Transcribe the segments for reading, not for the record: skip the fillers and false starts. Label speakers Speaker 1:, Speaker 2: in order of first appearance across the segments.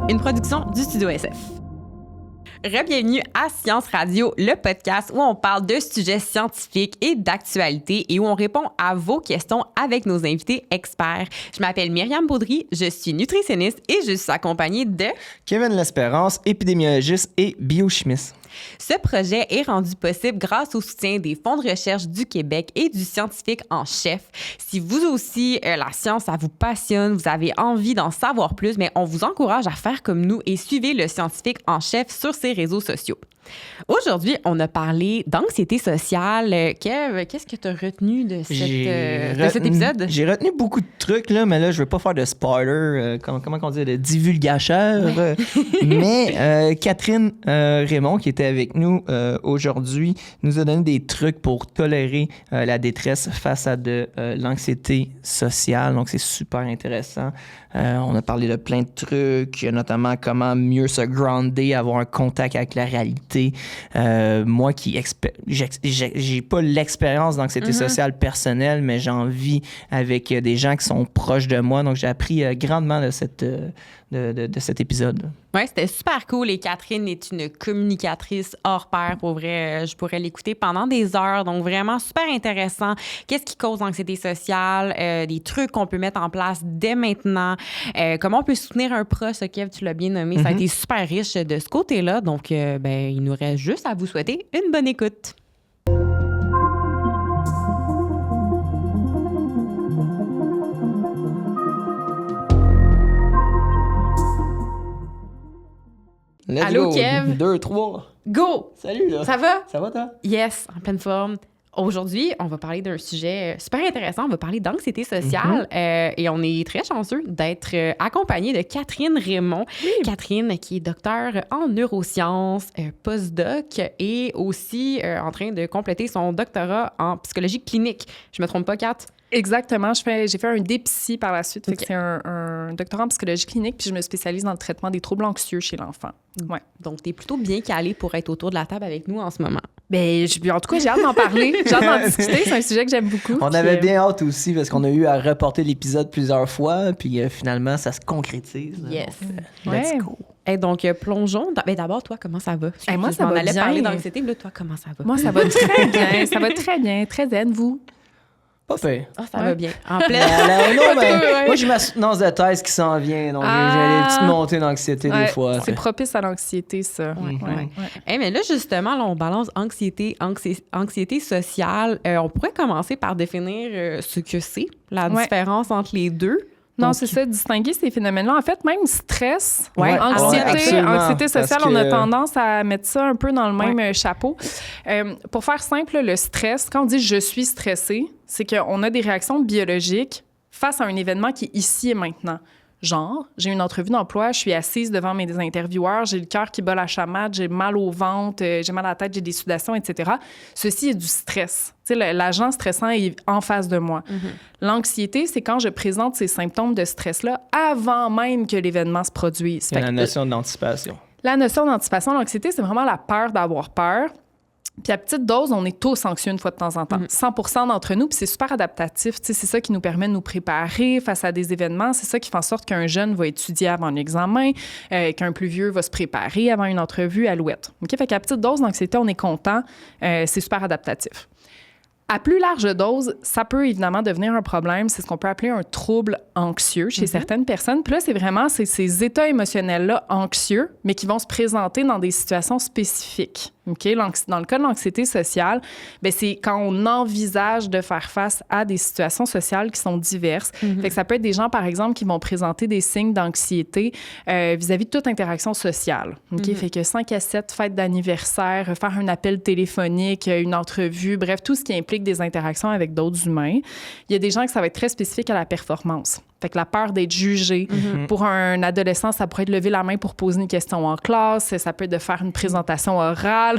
Speaker 1: une production du Studio SF. Bienvenue à Science Radio, le podcast où on parle de sujets scientifiques et d'actualité et où on répond à vos questions avec nos invités experts. Je m'appelle Myriam Baudry, je suis nutritionniste et je suis accompagnée de
Speaker 2: Kevin L'Espérance, épidémiologiste et biochimiste.
Speaker 1: Ce projet est rendu possible grâce au soutien des fonds de recherche du Québec et du scientifique en chef. Si vous aussi, la science, ça vous passionne, vous avez envie d'en savoir plus, mais on vous encourage à faire comme nous et suivez le scientifique en chef sur ses réseaux sociaux. Aujourd'hui, on a parlé d'anxiété sociale. Kev, qu'est-ce que tu as retenu de cet épisode?
Speaker 2: J'ai retenu beaucoup de trucs, là, mais là, je ne veux pas faire de spoiler, comment on dit, de divulgateur. Ouais. Mais Catherine Raymond, qui était avec nous aujourd'hui, nous a donné des trucs pour tolérer la détresse face à de l'anxiété sociale. Donc, c'est super intéressant. On a parlé de plein de trucs, notamment comment mieux se grounder, avoir un contact avec la réalité. Moi qui j'ai pas l'expérience d'anxiété sociale personnelle, mais j'en vis avec des gens qui sont proches de moi. Donc, j'ai appris grandement de cet épisode.
Speaker 1: Oui, c'était super cool. Et Catherine est une communicatrice hors pair. Pour vrai, je pourrais l'écouter pendant des heures. Donc, vraiment super intéressant. Qu'est-ce qui cause l'anxiété sociale? Des trucs qu'on peut mettre en place dès maintenant. Comment on peut soutenir un proche? Kev, tu l'as bien nommé. Ça a été super riche de ce côté-là. Donc, il nous reste juste à vous souhaiter une bonne écoute.
Speaker 2: Let's
Speaker 1: Allô,
Speaker 2: go.
Speaker 1: Kev?
Speaker 2: 2, 3.
Speaker 1: Go!
Speaker 2: Salut, là.
Speaker 1: Ça va?
Speaker 2: Ça va, toi?
Speaker 1: Yes, en pleine forme. Aujourd'hui, on va parler d'un sujet super intéressant. On va parler d'anxiété sociale et on est très chanceux d'être accompagné de Catherine Raymond. Oui. Catherine, qui est docteure en neurosciences, postdoc et aussi en train de compléter son doctorat en psychologie clinique. Je me trompe pas, Kat?
Speaker 3: Exactement. J'ai fait un DPSY par la suite. Okay. C'est un doctorat en psychologie clinique, puis je me spécialise dans le traitement des troubles anxieux chez l'enfant. Ouais.
Speaker 1: Donc, tu es plutôt bien calée pour être autour de la table avec nous en ce moment.
Speaker 3: Bien, en tout cas, j'ai hâte d'en parler. J'ai hâte d'en discuter. C'est un sujet que j'aime beaucoup.
Speaker 2: On avait bien hâte aussi parce qu'on a eu à reporter l'épisode plusieurs fois, puis finalement, ça se concrétise.
Speaker 1: Yes.
Speaker 2: Donc, let's go.
Speaker 1: Et donc, plongeons. D'abord, toi, comment ça va?
Speaker 3: Moi, ça va bien.
Speaker 1: On allait parler d'anxiété, mais là, toi, comment ça va?
Speaker 3: Moi, ça va très bien. Ça va très bien. Très zen, vous?
Speaker 2: Pas fait.
Speaker 1: Ah, ça va bien. En pleine.
Speaker 2: Moi, j'ai ma soutenance de thèse qui s'en vient. Donc, j'ai des petites montées d'anxiété des fois.
Speaker 3: C'est propice à l'anxiété, ça.
Speaker 1: Mais là, justement, là, on balance anxiété sociale. On pourrait commencer par définir ce que c'est, la différence entre les deux.
Speaker 3: Non, c'est ça, distinguer ces phénomènes-là. En fait, même stress, anxiété sociale, on a tendance à mettre ça un peu dans le même chapeau. Pour faire simple, le stress, quand on dit « je suis stressé », c'est qu'on a des réactions biologiques face à un événement qui est ici et maintenant. Genre, j'ai une entrevue d'emploi, je suis assise devant mes intervieweurs, j'ai le cœur qui bat la chamade, j'ai mal au ventre, j'ai mal à la tête, j'ai des sudations, etc. Ceci est du stress. Tu sais, l'agent stressant est en face de moi. L'anxiété, c'est quand je présente ces symptômes de stress-là avant même que l'événement se produise.
Speaker 2: C'est la notion d'anticipation.
Speaker 3: La notion d'anticipation, l'anxiété, c'est vraiment la peur d'avoir peur. Puis à petite dose, on est tous anxieux une fois de temps en temps. 100% d'entre nous, puis c'est super adaptatif. Tu sais, c'est ça qui nous permet de nous préparer face à des événements. C'est ça qui fait en sorte qu'un jeune va étudier avant un examen, qu'un plus vieux va se préparer avant une entrevue, alouette. OK? Fait qu'à petite dose d'anxiété, on est content. C'est super adaptatif. À plus large dose, ça peut évidemment devenir un problème. C'est ce qu'on peut appeler un trouble anxieux chez certaines personnes. Puis là, c'est vraiment ces états émotionnels-là anxieux, mais qui vont se présenter dans des situations spécifiques. Okay? Dans le cas de l'anxiété sociale, bien, c'est quand on envisage de faire face à des situations sociales qui sont diverses. Fait que ça peut être des gens, par exemple, qui vont présenter des signes d'anxiété vis-à-vis de toute interaction sociale. Okay? Fait que 5 à 7 fêtes d'anniversaire, faire un appel téléphonique, une entrevue, bref, tout ce qui implique des interactions avec d'autres humains. Il y a des gens que ça va être très spécifique à la performance. Fait que la peur d'être jugé. Pour un adolescent, ça pourrait être lever la main pour poser une question en classe. Ça peut être de faire une présentation orale.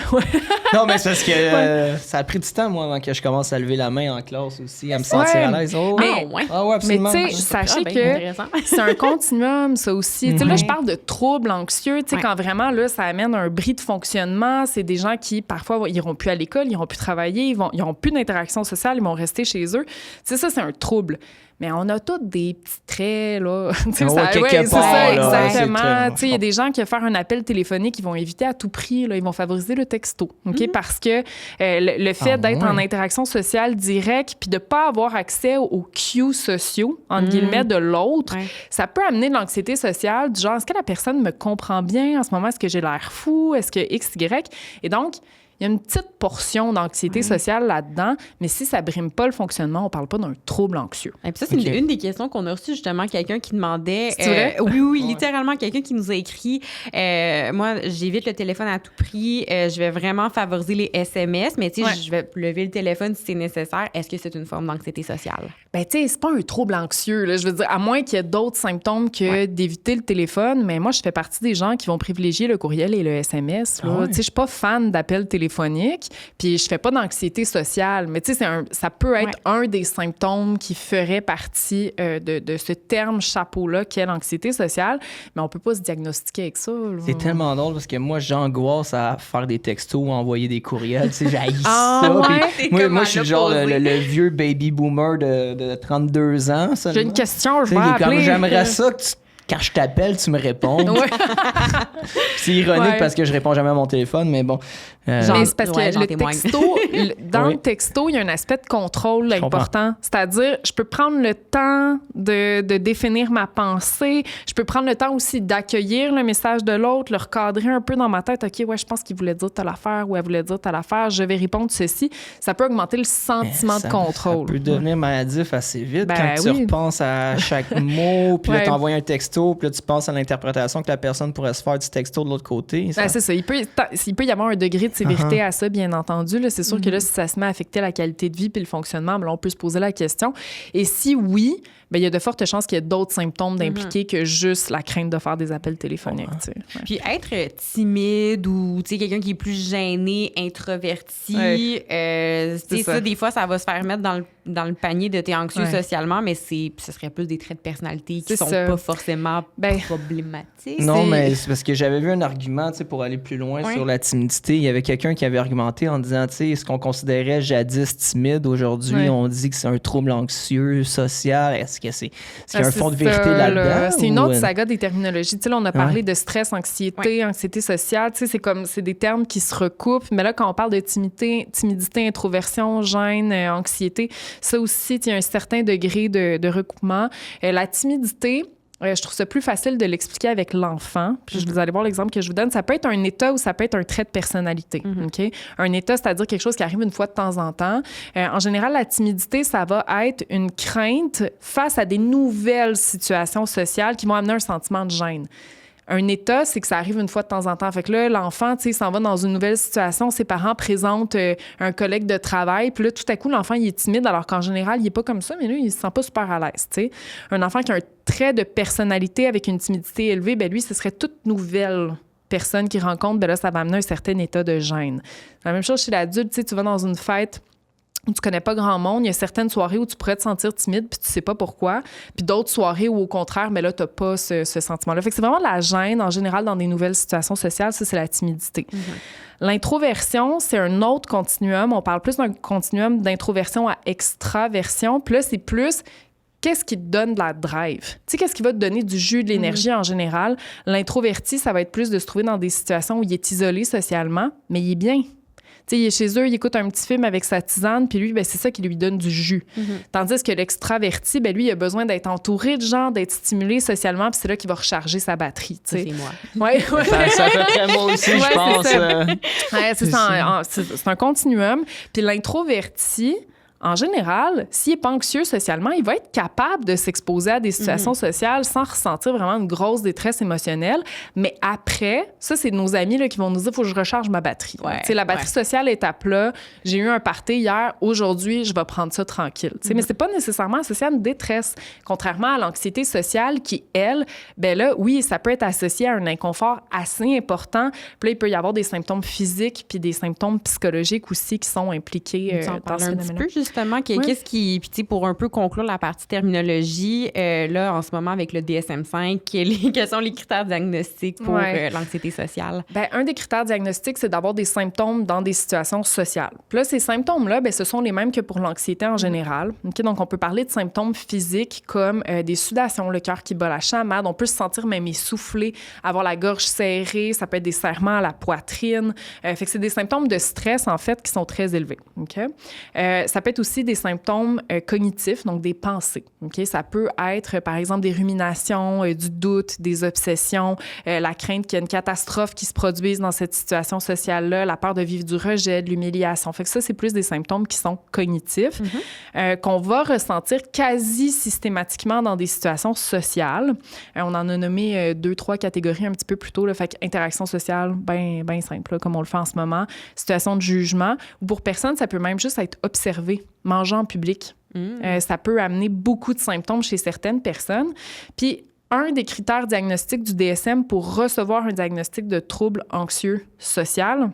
Speaker 2: Non, mais c'est parce que ça a pris du temps, moi, avant que je commence à lever la main en classe aussi, à me sentir à l'aise.
Speaker 3: Mais tu sais, sachez que c'est un continuum, ça aussi. Tu sais, là, je parle de troubles anxieux. Tu sais, quand vraiment, là, ça amène un bris de fonctionnement. C'est des gens qui, parfois, ils n'iront plus à l'école, ils n'iront plus travailler, ils n'auront plus d'interaction sociale, ils vont rester chez eux. Tu sais, ça, c'est un trouble. Mais on a tous des petits traits, là.
Speaker 2: Quelque
Speaker 3: c'est
Speaker 2: part,
Speaker 3: ça,
Speaker 2: là,
Speaker 3: exactement.
Speaker 2: c'est
Speaker 3: Il y a des gens qui, faire un appel téléphonique, ils vont éviter à tout prix, là, ils vont favoriser le texto, OK? Parce que le fait d'être en interaction sociale directe puis de pas avoir accès aux cues sociaux, entre guillemets, de l'autre, ça peut amener de l'anxiété sociale, du genre, est-ce que la personne me comprend bien en ce moment? Est-ce que j'ai l'air fou? Est-ce que X, Y? Et donc, il y a une petite portion d'anxiété sociale là-dedans, mais si ça brime pas le fonctionnement, on parle pas d'un trouble anxieux.
Speaker 1: Et puis ça, c'est une des questions qu'on a reçues, justement, quelqu'un qui demandait...
Speaker 3: C'est vrai?
Speaker 1: Oui, littéralement, quelqu'un qui nous a écrit moi, j'évite le téléphone à tout prix, je vais vraiment favoriser les SMS, mais tu sais, je vais lever le téléphone si c'est nécessaire. Est-ce que c'est une forme d'anxiété sociale?
Speaker 3: Ben, tu sais, c'est pas un trouble anxieux, là. Je veux dire, à moins qu'il y ait d'autres symptômes que d'éviter le téléphone, mais moi, je fais partie des gens qui vont privilégier le courriel et le SMS. Tu sais, je suis pas fan d'appels téléphoniques, puis je fais pas d'anxiété sociale, mais tu sais, ça peut être un des symptômes qui ferait partie de ce terme chapeau-là qu'est l'anxiété sociale, mais on peut pas se diagnostiquer avec ça. Là.
Speaker 2: C'est tellement drôle parce que moi, j'angoisse à faire des textos ou envoyer des courriels. Tu sais, j'haïs ça. Moi, je suis le genre le vieux baby boomer de 32 ans.
Speaker 3: J'ai une question, je vais appeler.
Speaker 2: J'aimerais ça que quand je t'appelle, tu me réponds. C'est ironique parce que je réponds jamais à mon téléphone, mais bon.
Speaker 3: Mais c'est parce que le texto, dans le texto, il y a un aspect de contrôle important. C'est-à-dire, je peux prendre le temps de définir ma pensée. Je peux prendre le temps aussi d'accueillir le message de l'autre, le recadrer un peu dans ma tête. OK, je pense qu'il voulait dire telle affaire ou elle voulait dire telle affaire. Je vais répondre ceci. Ça peut augmenter le sentiment de contrôle.
Speaker 2: Ça peut devenir maladif assez vite quand tu repenses à chaque mot, puis là, tu envoies un texto, puis là, tu penses à l'interprétation que la personne pourrait se faire du texto de l'autre côté.
Speaker 3: C'est ça. Il peut y avoir un degré de sévérité à ça, bien entendu. Là, c'est sûr que là, si ça se met à affecter la qualité de vie puis le fonctionnement, là, on peut se poser la question. Et si oui, il y a de fortes chances qu'il y ait d'autres symptômes d'impliquer que juste la crainte de faire des appels téléphoniques.
Speaker 1: Puis être timide ou quelqu'un qui est plus gêné, introverti, ça, des fois, ça va se faire mettre dans le panier de t'es anxieux socialement, mais ce serait plus des traits de personnalité qui sont pas forcément problématiques.
Speaker 2: Non, mais c'est parce que j'avais vu un argument pour aller plus loin sur la timidité. Il y avait quelqu'un qui avait argumenté en disant, ce qu'on considérait jadis timide, aujourd'hui, on dit que c'est un trouble anxieux social. Est-ce qu'il y a un fond de vérité là-dedans?
Speaker 3: C'est une autre saga des terminologies. Là, on a parlé de stress, anxiété, anxiété sociale. C'est des termes qui se recoupent. Mais là, quand on parle de timidité, introversion, gêne, anxiété, ça aussi, il y a un certain degré de recoupement. La timidité, je trouve ça plus facile de l'expliquer avec l'enfant. Puis vous allez voir l'exemple que je vous donne. Ça peut être un état ou ça peut être un trait de personnalité. OK? Un état, c'est-à-dire quelque chose qui arrive une fois de temps en temps. En général, la timidité, ça va être une crainte face à des nouvelles situations sociales qui vont amener un sentiment de gêne. Un état, c'est que ça arrive une fois de temps en temps. Fait que là, l'enfant, il s'en va dans une nouvelle situation. Ses parents présentent un collègue de travail. Puis là, tout à coup, l'enfant, il est timide, alors qu'en général, il n'est pas comme ça, mais lui, il se sent pas super à l'aise. T'sais. Un enfant qui a un trait de personnalité avec une timidité élevée, lui, ce serait toute nouvelle personne qu'il rencontre. Là, ça va amener un certain état de gêne. La même chose chez l'adulte. Tu vas dans une fête où tu connais pas grand monde, il y a certaines soirées où tu pourrais te sentir timide puis tu sais pas pourquoi, puis d'autres soirées où au contraire, mais là t'as pas ce sentiment-là. Fait que c'est vraiment de la gêne en général dans des nouvelles situations sociales, ça c'est la timidité. L'introversion, c'est un autre continuum, on parle plus d'un continuum d'introversion à extraversion, puis là c'est plus qu'est-ce qui te donne de la drive? Tu sais, qu'est-ce qui va te donner du jus, de l'énergie en général? L'introverti, ça va être plus de se trouver dans des situations où il est isolé socialement, mais il est bien. Tu sais, il est chez eux, il écoute un petit film avec sa tisane, puis lui, c'est ça qui lui donne du jus. Tandis que l'extraverti, lui, il a besoin d'être entouré de gens, d'être stimulé socialement, puis c'est là qu'il va recharger sa batterie. Tu sais.
Speaker 1: C'est moi.
Speaker 3: Ouais.
Speaker 2: Ça fait très moi aussi, je pense.
Speaker 3: C'est un continuum. Puis l'introverti, en général, s'il n'est pas anxieux socialement, il va être capable de s'exposer à des situations sociales sans ressentir vraiment une grosse détresse émotionnelle. Mais après, ça, c'est nos amis là, qui vont nous dire « il faut que je recharge ma batterie ». La batterie sociale est à plat. J'ai eu un party hier. Aujourd'hui, je vais prendre ça tranquille. Mais c'est pas nécessairement associé à une détresse. Contrairement à l'anxiété sociale qui, elle, là, oui, ça peut être associé à un inconfort assez important. Puis là, il peut y avoir des symptômes physiques puis des symptômes psychologiques aussi qui sont impliqués dans ce phénomène.
Speaker 1: justement, qu'est-ce qui... Puis, tu sais, pour un peu conclure la partie terminologie, là, en ce moment, avec le DSM-5, quels sont les critères diagnostiques pour l'anxiété sociale?
Speaker 3: Bien, un des critères diagnostiques, c'est d'avoir des symptômes dans des situations sociales. Puis là, ces symptômes-là, bien, ce sont les mêmes que pour l'anxiété en général. Okay? Donc, on peut parler de symptômes physiques comme des sudations, le cœur qui bat, la chamade. On peut se sentir même essoufflé, avoir la gorge serrée. Ça peut être des serrements à la poitrine. Fait que c'est des symptômes de stress, en fait, qui sont très élevés. Okay? Ça peut être aussi des symptômes cognitifs, donc des pensées. Okay? Ça peut être, par exemple, des ruminations, du doute, des obsessions, la crainte qu'il y ait une catastrophe qui se produise dans cette situation sociale-là, la peur de vivre du rejet, de l'humiliation. Fait que ça, c'est plus des symptômes qui sont cognitifs, qu'on va ressentir quasi systématiquement dans des situations sociales. On en a nommé 2-3 catégories un petit peu plus tôt. Là, fait que interaction sociale, bien simple, là, comme on le fait en ce moment. Situation de jugement. Ou pour personne, ça peut même juste être observé, manger en public. Ça peut amener beaucoup de symptômes chez certaines personnes. Puis, un des critères diagnostiques du DSM pour recevoir un diagnostic de trouble anxieux social,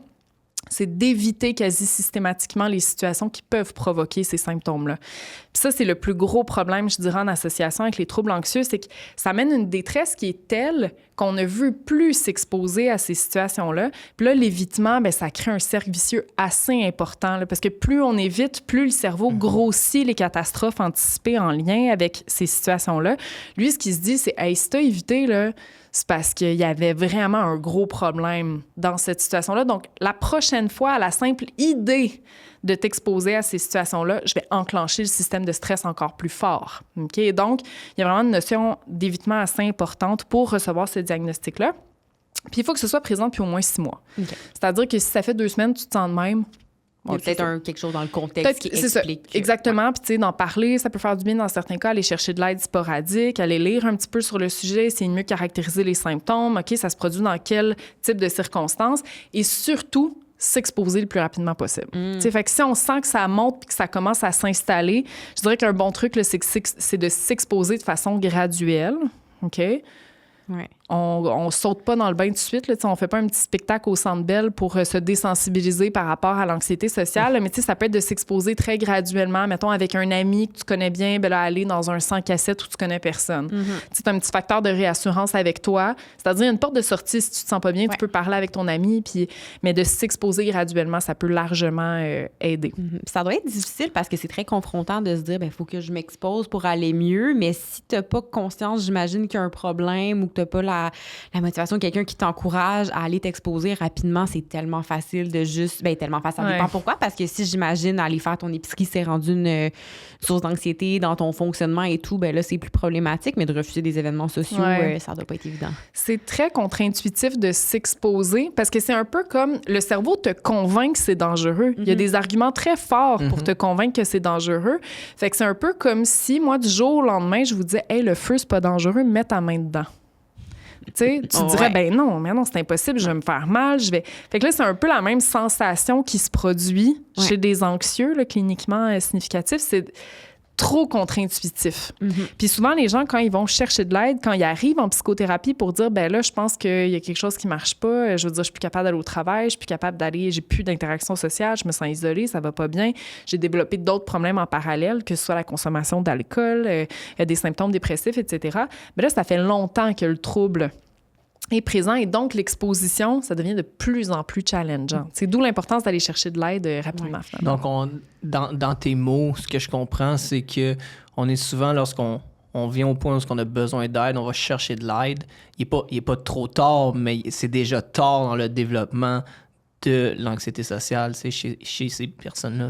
Speaker 3: c'est d'éviter quasi systématiquement les situations qui peuvent provoquer ces symptômes-là. Puis ça, c'est le plus gros problème, je dirais, en association avec les troubles anxieux, c'est que ça amène une détresse qui est telle qu'on ne veut plus s'exposer à ces situations-là. Puis là, l'évitement, bien, ça crée un cercle vicieux assez important, là, parce que plus on évite, plus le cerveau grossit les catastrophes anticipées en lien avec ces situations-là. Lui, ce qu'il se dit, c'est « Hey, si t'as évité, là, c'est parce qu'il y avait vraiment un gros problème dans cette situation-là. Donc, la prochaine fois, à la simple idée de t'exposer à ces situations-là, je vais enclencher le système de stress encore plus fort. Okay? Donc, il y a vraiment une notion d'évitement assez importante pour recevoir ce diagnostic-là. Puis, il faut que ce soit présent depuis au moins 6 mois. Okay. C'est-à-dire que si ça fait 2 semaines, tu te sens de même,
Speaker 1: il y a peut-être quelque chose dans le contexte qui explique.
Speaker 3: Ça. Exactement. Puis, tu sais, d'en parler, ça peut faire du bien dans certains cas, aller chercher de l'aide sporadique, aller lire un petit peu sur le sujet, essayer de mieux caractériser les symptômes. OK, ça se produit dans quel type de circonstances? Et surtout, s'exposer le plus rapidement possible. Tu sais, fait que si on sent que ça monte et que ça commence à s'installer, je dirais qu'un bon truc, là, c'est de s'exposer de façon graduelle. OK? Ouais. On saute pas dans le bain tout de suite. Là, on fait pas un petit spectacle au Centre Bell pour se désensibiliser par rapport à l'anxiété sociale. Mais ça peut être de s'exposer très graduellement. Mettons, avec un ami que tu connais bien, ben là, aller dans un 100 où tu connais personne. C'est un petit facteur de réassurance avec toi. C'est-à-dire, une porte de sortie, si tu te sens pas bien, tu peux parler avec ton ami. Mais de s'exposer graduellement, ça peut largement aider.
Speaker 1: Ça doit être difficile parce que c'est très confrontant de se dire, il faut que je m'expose pour aller mieux. Mais si tu n'as pas conscience, j'imagine qu'il y a un problème ou que tu n'as pas la motivation de quelqu'un qui t'encourage à aller t'exposer rapidement, c'est tellement facile de juste... tellement facile. Ça dépend pourquoi. Parce que si, j'imagine, aller faire ton épicerie, c'est rendu une source d'anxiété dans ton fonctionnement et tout, là, c'est plus problématique. Mais de refuser des événements sociaux, ça doit pas être évident.
Speaker 3: C'est très contre-intuitif de s'exposer parce que c'est un peu comme le cerveau te convainc que c'est dangereux. Il y a des arguments très forts pour te convaincre que c'est dangereux. Fait que c'est un peu comme si, moi, du jour au lendemain, je vous disais « Hey, le feu, c'est pas dangereux, mets ta main dedans. » Tu dirais, ben non, mais non, c'est impossible, je vais me faire mal. Fait que là, c'est un peu la même sensation qui se produit chez des anxieux, là, cliniquement significatifs. C'est trop contre-intuitif. Puis souvent, les gens, quand ils vont chercher de l'aide, quand ils arrivent en psychothérapie pour dire, ben là, je pense qu'il y a quelque chose qui marche pas, je veux dire, je suis plus capable d'aller au travail, je suis plus capable d'aller, j'ai plus d'interaction sociale, je me sens isolée, ça va pas bien, j'ai développé d'autres problèmes en parallèle, que ce soit la consommation d'alcool, des symptômes dépressifs, etc. Mais là, ça fait longtemps que le trouble est présent et donc l'exposition, ça devient de plus en plus challengeant. C'est d'où l'importance d'aller chercher de l'aide rapidement.
Speaker 2: Donc, dans tes mots, ce que je comprends, c'est que on est souvent, lorsqu'on vient au point où on a besoin d'aide, on va chercher de l'aide. Il n'est pas trop tard, mais c'est déjà tard dans le développement de l'anxiété sociale. C'est chez ces personnes-là.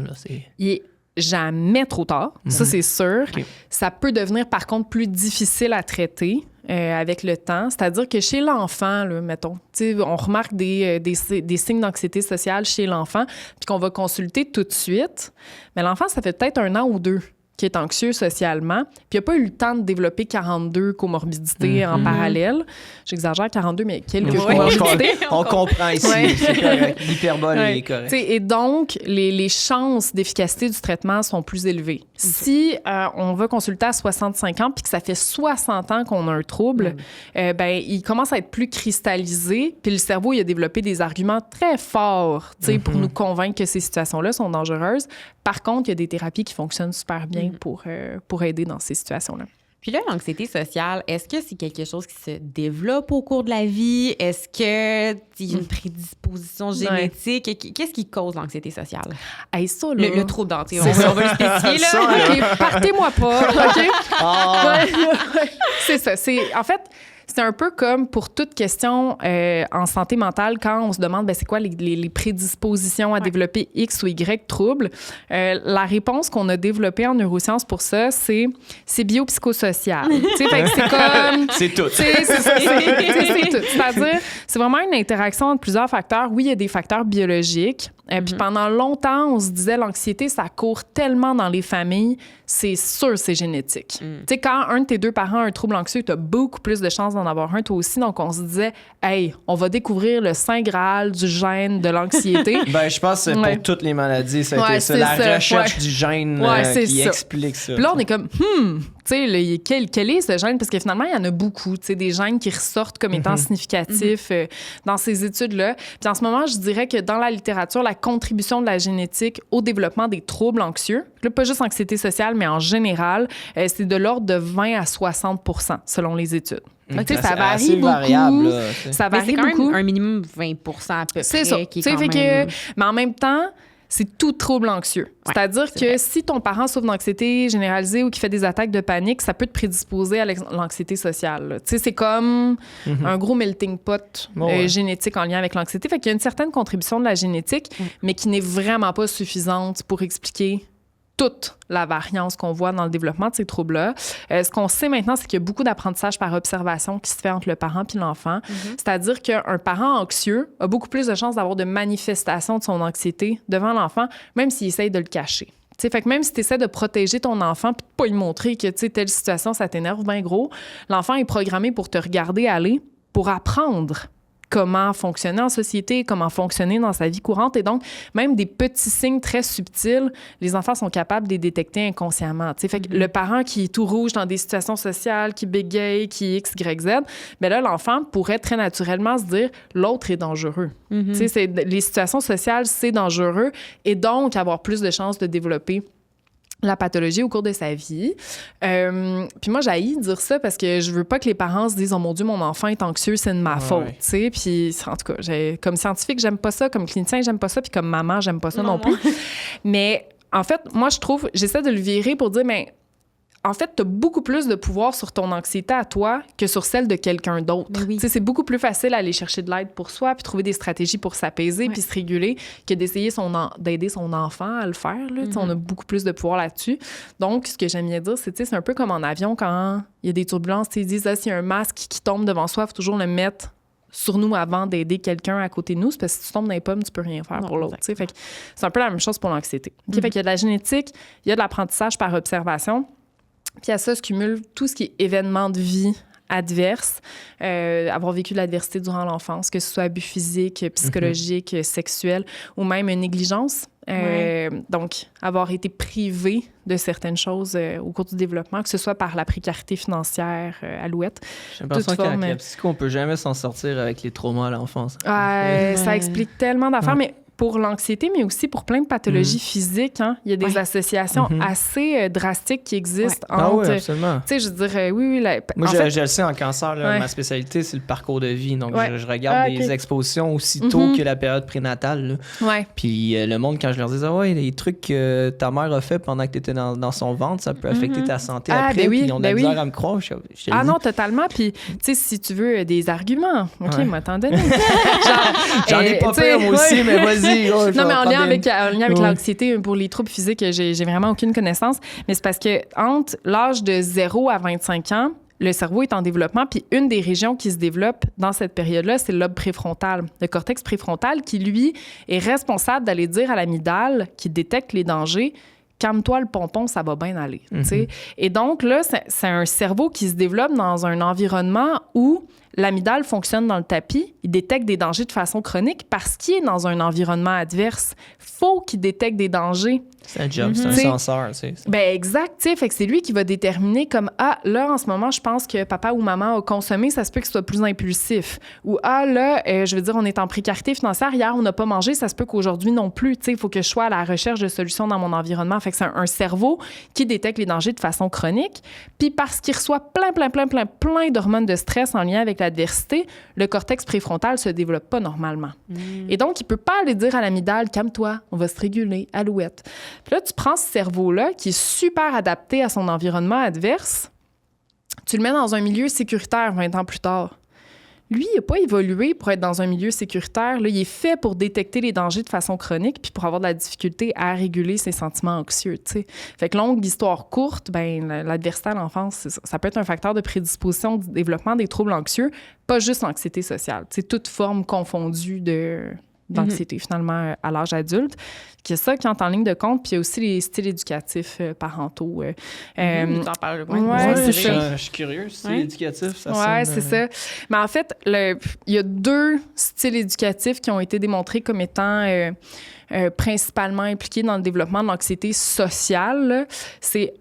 Speaker 3: Il est jamais trop tard, ça c'est sûr. Okay. Ça peut devenir par contre plus difficile à traiter avec le temps. C'est-à-dire que chez l'enfant, là, mettons, on remarque des signes d'anxiété sociale chez l'enfant puis qu'on va consulter tout de suite. Mais l'enfant, ça fait peut-être 1 an ou 2 qui est anxieux socialement, puis il n'a pas eu le temps de développer 42 comorbidités en parallèle. J'exagère 42, mais quelques comorbidités.
Speaker 2: On comprend ici, c'est correct. L'hyperbole est correct.
Speaker 3: Et donc, les chances d'efficacité du traitement sont plus élevées. Si on va consulter à 65 ans puis que ça fait 60 ans qu'on a un trouble, il commence à être plus cristallisé, puis le cerveau il a développé des arguments très forts pour nous convaincre que ces situations-là sont dangereuses. Par contre, il y a des thérapies qui fonctionnent super bien pour aider dans ces situations-là.
Speaker 1: Puis là, l'anxiété sociale, est-ce que c'est quelque chose qui se développe au cours de la vie? Est-ce qu'il y a une prédisposition génétique? Qu'est-ce qui cause l'anxiété sociale?
Speaker 3: Hey, ça, là,
Speaker 1: le trouble d'anxiété. On va le spécifier, là.
Speaker 3: Ça, OK, partez-moi pas, OK? C'est ça. En fait, c'est un peu comme pour toute question en santé mentale, quand on se demande c'est quoi les prédispositions à développer X ou Y troubles. La réponse qu'on a développée en neurosciences pour ça, c'est biopsychosocial. Fait que c'est comme...
Speaker 2: C'est tout.
Speaker 3: C'est tout. C'est-à-dire, c'est vraiment une interaction entre plusieurs facteurs. Oui, il y a des facteurs biologiques. Puis pendant longtemps, on se disait l'anxiété, ça court tellement dans les familles, c'est sûr, c'est génétique. Tu sais, quand un de tes deux parents a un trouble anxieux, tu as beaucoup plus de chances d'en avoir un, toi aussi. Donc, on se disait, hey, on va découvrir le saint graal du gène de l'anxiété.
Speaker 2: Je pense que pour toutes les maladies, ça a été ça. La recherche du gène qui explique ça.
Speaker 3: Puis là, on est comme, tu sais, quel est ce gène? Parce que finalement, il y en a beaucoup, tu sais, des gènes qui ressortent comme étant significatifs dans ces études-là. Puis en ce moment, je dirais que dans la littérature, la contribution de la génétique au développement des troubles anxieux, là, pas juste anxiété sociale, mais en général, c'est de l'ordre de 20 à 60 % selon les études. Donc, ça varie beaucoup. Variable, là, ça varie
Speaker 1: c'est quand
Speaker 3: beaucoup.
Speaker 1: Même un minimum 20 % à peu près.
Speaker 3: C'est ça.
Speaker 1: Qui est quand même...
Speaker 3: mais en même temps, c'est tout trouble anxieux. C'est-à-dire que vrai. Si ton parent souffre d'anxiété généralisée ou qui fait des attaques de panique, ça peut te prédisposer à l'anxiété sociale. Tu sais, c'est comme un gros melting pot génétique en lien avec l'anxiété. Fait qu'il y a une certaine contribution de la génétique, mais qui n'est vraiment pas suffisante pour expliquer toute la variance qu'on voit dans le développement de ces troubles-là. Ce qu'on sait maintenant, c'est qu'il y a beaucoup d'apprentissage par observation qui se fait entre le parent et l'enfant. C'est-à-dire qu'un parent anxieux a beaucoup plus de chances d'avoir de manifestations de son anxiété devant l'enfant, même s'il essaye de le cacher. T'sais, fait que même si tu essaies de protéger ton enfant puis de pas lui montrer que telle situation, ça t'énerve bien gros, l'enfant est programmé pour te regarder aller, pour apprendre comment fonctionner en société, comment fonctionner dans sa vie courante. Et donc, même des petits signes très subtils, les enfants sont capables de les détecter inconsciemment. Fait que le parent qui est tout rouge dans des situations sociales, qui bégaye, qui X, Y, Z, bien là, l'enfant pourrait très naturellement se dire « l'autre est dangereux ». Les situations sociales, c'est dangereux et donc avoir plus de chances de développer la pathologie au cours de sa vie. Puis moi, j'haïs dire ça parce que je veux pas que les parents se disent « Oh mon Dieu, mon enfant est anxieux, c'est de ma faute. » Puis en tout cas, comme scientifique, j'aime pas ça. Comme clinicien, j'aime pas ça. Puis comme maman, j'aime pas ça non plus. Mais en fait, moi, je trouve, j'essaie de le virer pour dire « Mais en fait, tu as beaucoup plus de pouvoir sur ton anxiété à toi que sur celle de quelqu'un d'autre. Oui. C'est beaucoup plus facile d'aller chercher de l'aide pour soi puis trouver des stratégies pour s'apaiser puis se réguler que d'essayer d'aider son enfant à le faire. Là. On a beaucoup plus de pouvoir là-dessus. Donc, ce que j'aime bien dire, c'est un peu comme en avion quand il y a des turbulences. Ils disent s'il y a un masque qui tombe devant soi, il faut toujours le mettre sur nous avant d'aider quelqu'un à côté de nous. C'est parce que si tu tombes dans les pommes, tu peux rien faire pour l'autre. Fait que c'est un peu la même chose pour l'anxiété. Fait qu'il y a de la génétique, il y a de l'apprentissage par observation. Puis à ça se cumule tout ce qui est événement de vie adverse, avoir vécu de l'adversité durant l'enfance, que ce soit abus physique, psychologique, sexuel ou même une négligence. Donc, avoir été privé de certaines choses au cours du développement, que ce soit par la précarité financière, Alouette.
Speaker 2: J'ai l'impression qu'avec la psycho, on ne peut jamais s'en sortir avec les traumas à l'enfance.
Speaker 3: Ça explique tellement d'affaires, mais pour l'anxiété, mais aussi pour plein de pathologies physiques. Hein. Il y a des associations assez drastiques qui existent entre...
Speaker 2: oui, absolument.
Speaker 3: Tu sais, je dirais, oui.
Speaker 2: Moi, je le sais, en cancer, là, ma spécialité, c'est le parcours de vie. Donc, je regarde des expositions aussitôt que la période prénatale. Puis le monde, quand je leur dis, les trucs que ta mère a fait pendant que tu étais dans son ventre, ça peut affecter ta santé après. Puis ils ont de la misère à me croire.
Speaker 3: Non, totalement. Puis, tu sais, si tu veux des arguments, OK, moi, t'en donne.
Speaker 2: J'en ai pas peur, moi aussi, mais vas-y.
Speaker 3: Non, mais en lien avec l'anxiété, pour les troubles physiques, j'ai vraiment aucune connaissance. Mais c'est parce que entre l'âge de 0 à 25 ans, le cerveau est en développement, puis une des régions qui se développe dans cette période-là, c'est le lobe préfrontal, le cortex préfrontal, qui, lui, est responsable d'aller dire à l'amygdale, qui détecte les dangers, calme-toi le pompon, ça va bien aller. T'sais. Et donc, là, c'est un cerveau qui se développe dans un environnement où l'amygdale fonctionne dans le tapis, il détecte des dangers de façon chronique parce qu'il est dans un environnement adverse. Faut qu'il détecte des dangers.
Speaker 2: C'est un job, c'est un censeur, tu sais.
Speaker 3: Ben exact, tu sais, fait que c'est lui qui va déterminer comme là en ce moment, je pense que papa ou maman a consommé, ça se peut que ce soit plus impulsif. Ou là, je veux dire, on est en précarité financière, hier on n'a pas mangé, ça se peut qu'aujourd'hui non plus, tu sais, il faut que je sois à la recherche de solutions dans mon environnement. Fait que c'est un cerveau qui détecte les dangers de façon chronique. Puis parce qu'il reçoit plein d'hormones de stress en lien avec l'adversité, le cortex préfrontal se développe pas normalement. Et donc il peut pas aller dire à l'amygdale, calme-toi, on va se réguler, alouette. Puis là, tu prends ce cerveau-là, qui est super adapté à son environnement adverse, tu le mets dans un milieu sécuritaire 20 ans plus tard. Lui, il n'a pas évolué pour être dans un milieu sécuritaire. Là, il est fait pour détecter les dangers de façon chronique puis pour avoir de la difficulté à réguler ses sentiments anxieux. T'sais. Fait que longue histoire courte, l'adversité à l'enfance, ça peut être un facteur de prédisposition du développement des troubles anxieux, pas juste l'anxiété sociale. Toute forme confondue d'anxiété, finalement, à l'âge adulte. Il y a ça qui entre en ligne de compte, puis il y a aussi les styles éducatifs parentaux.
Speaker 1: T'en parles
Speaker 3: c'est ça.
Speaker 2: Je suis curieux, style éducatif, ça
Speaker 3: sonne...
Speaker 2: c'est
Speaker 3: ça. Mais en fait, il y a 2 styles éducatifs qui ont été démontrés comme étant principalement impliqués dans le développement de l'anxiété sociale. C'est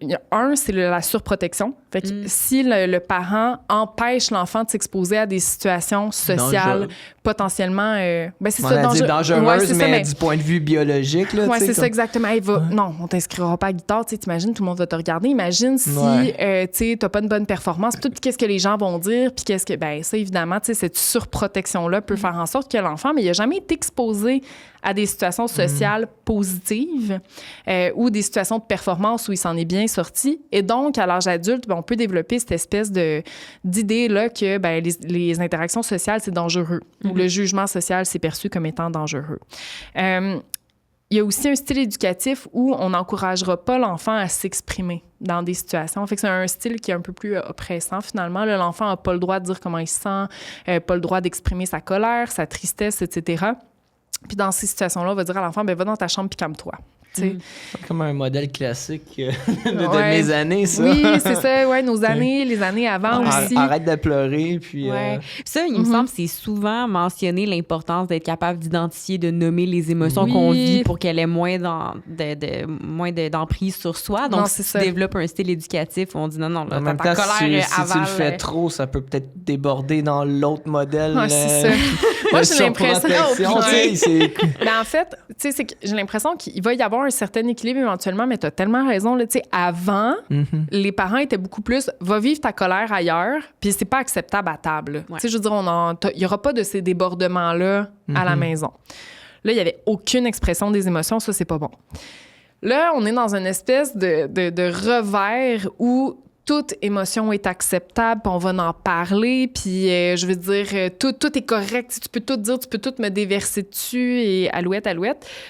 Speaker 3: la surprotection. Fait que si le parent empêche l'enfant de s'exposer à des situations sociales potentiellement...
Speaker 2: dangereuses, mais du point de vue biologique.
Speaker 3: Oui, c'est ça, exactement. Non, on t'inscrira pas à la guitare. T'imagines, tout le monde va te regarder. Imagine si tu n'as pas une bonne performance. Tout qu'est-ce que les gens vont dire. Puis qu'est-ce que... ça, évidemment, cette surprotection-là peut faire en sorte que l'enfant, mais il n'a jamais été exposé à des situations sociales positives ou des situations de performance où il s'en est bien sorti. Et donc, à l'âge adulte, on peut développer cette espèce d'idée-là que les interactions sociales, c'est dangereux. Ou le jugement social, c'est perçu comme étant dangereux. Il y a aussi un style éducatif où on n'encouragera pas l'enfant à s'exprimer dans des situations. Fait que c'est un style qui est un peu plus oppressant, finalement. Là, l'enfant n'a pas le droit de dire comment il se sent, pas le droit d'exprimer sa colère, sa tristesse, etc. Puis dans ces situations-là, on va dire à l'enfant, va dans ta chambre puis calme-toi. C'est
Speaker 2: comme un modèle classique de mes années, ça.
Speaker 3: Oui, c'est ça, nos années, les années avant aussi.
Speaker 2: Arrête de pleurer, puis...
Speaker 1: Ça, il me semble, c'est souvent mentionné l'importance d'être capable d'identifier, de nommer les émotions qu'on vit pour qu'elle ait moins d'emprise sur soi. Donc, si tu développes un style éducatif, on dit non, là,
Speaker 2: ta colère si tu le fais trop, ça peut peut-être déborder dans l'autre modèle.
Speaker 3: C'est ça. Moi, j'ai l'impression...
Speaker 2: Mais
Speaker 3: en fait, j'ai l'impression qu'il va y avoir un certain équilibre éventuellement, mais tu as tellement raison. Là, avant, les parents étaient beaucoup plus « va vivre ta colère ailleurs », puis c'est pas acceptable à table. Je veux dire, il n'y aura pas de ces débordements-là à la maison. Là, il n'y avait aucune expression des émotions, ça, c'est pas bon. Là, on est dans une espèce de revers où toute émotion est acceptable, puis on va en parler, puis je veux dire, tout est correct. Tu peux tout dire, tu peux tout me déverser dessus, et alouette.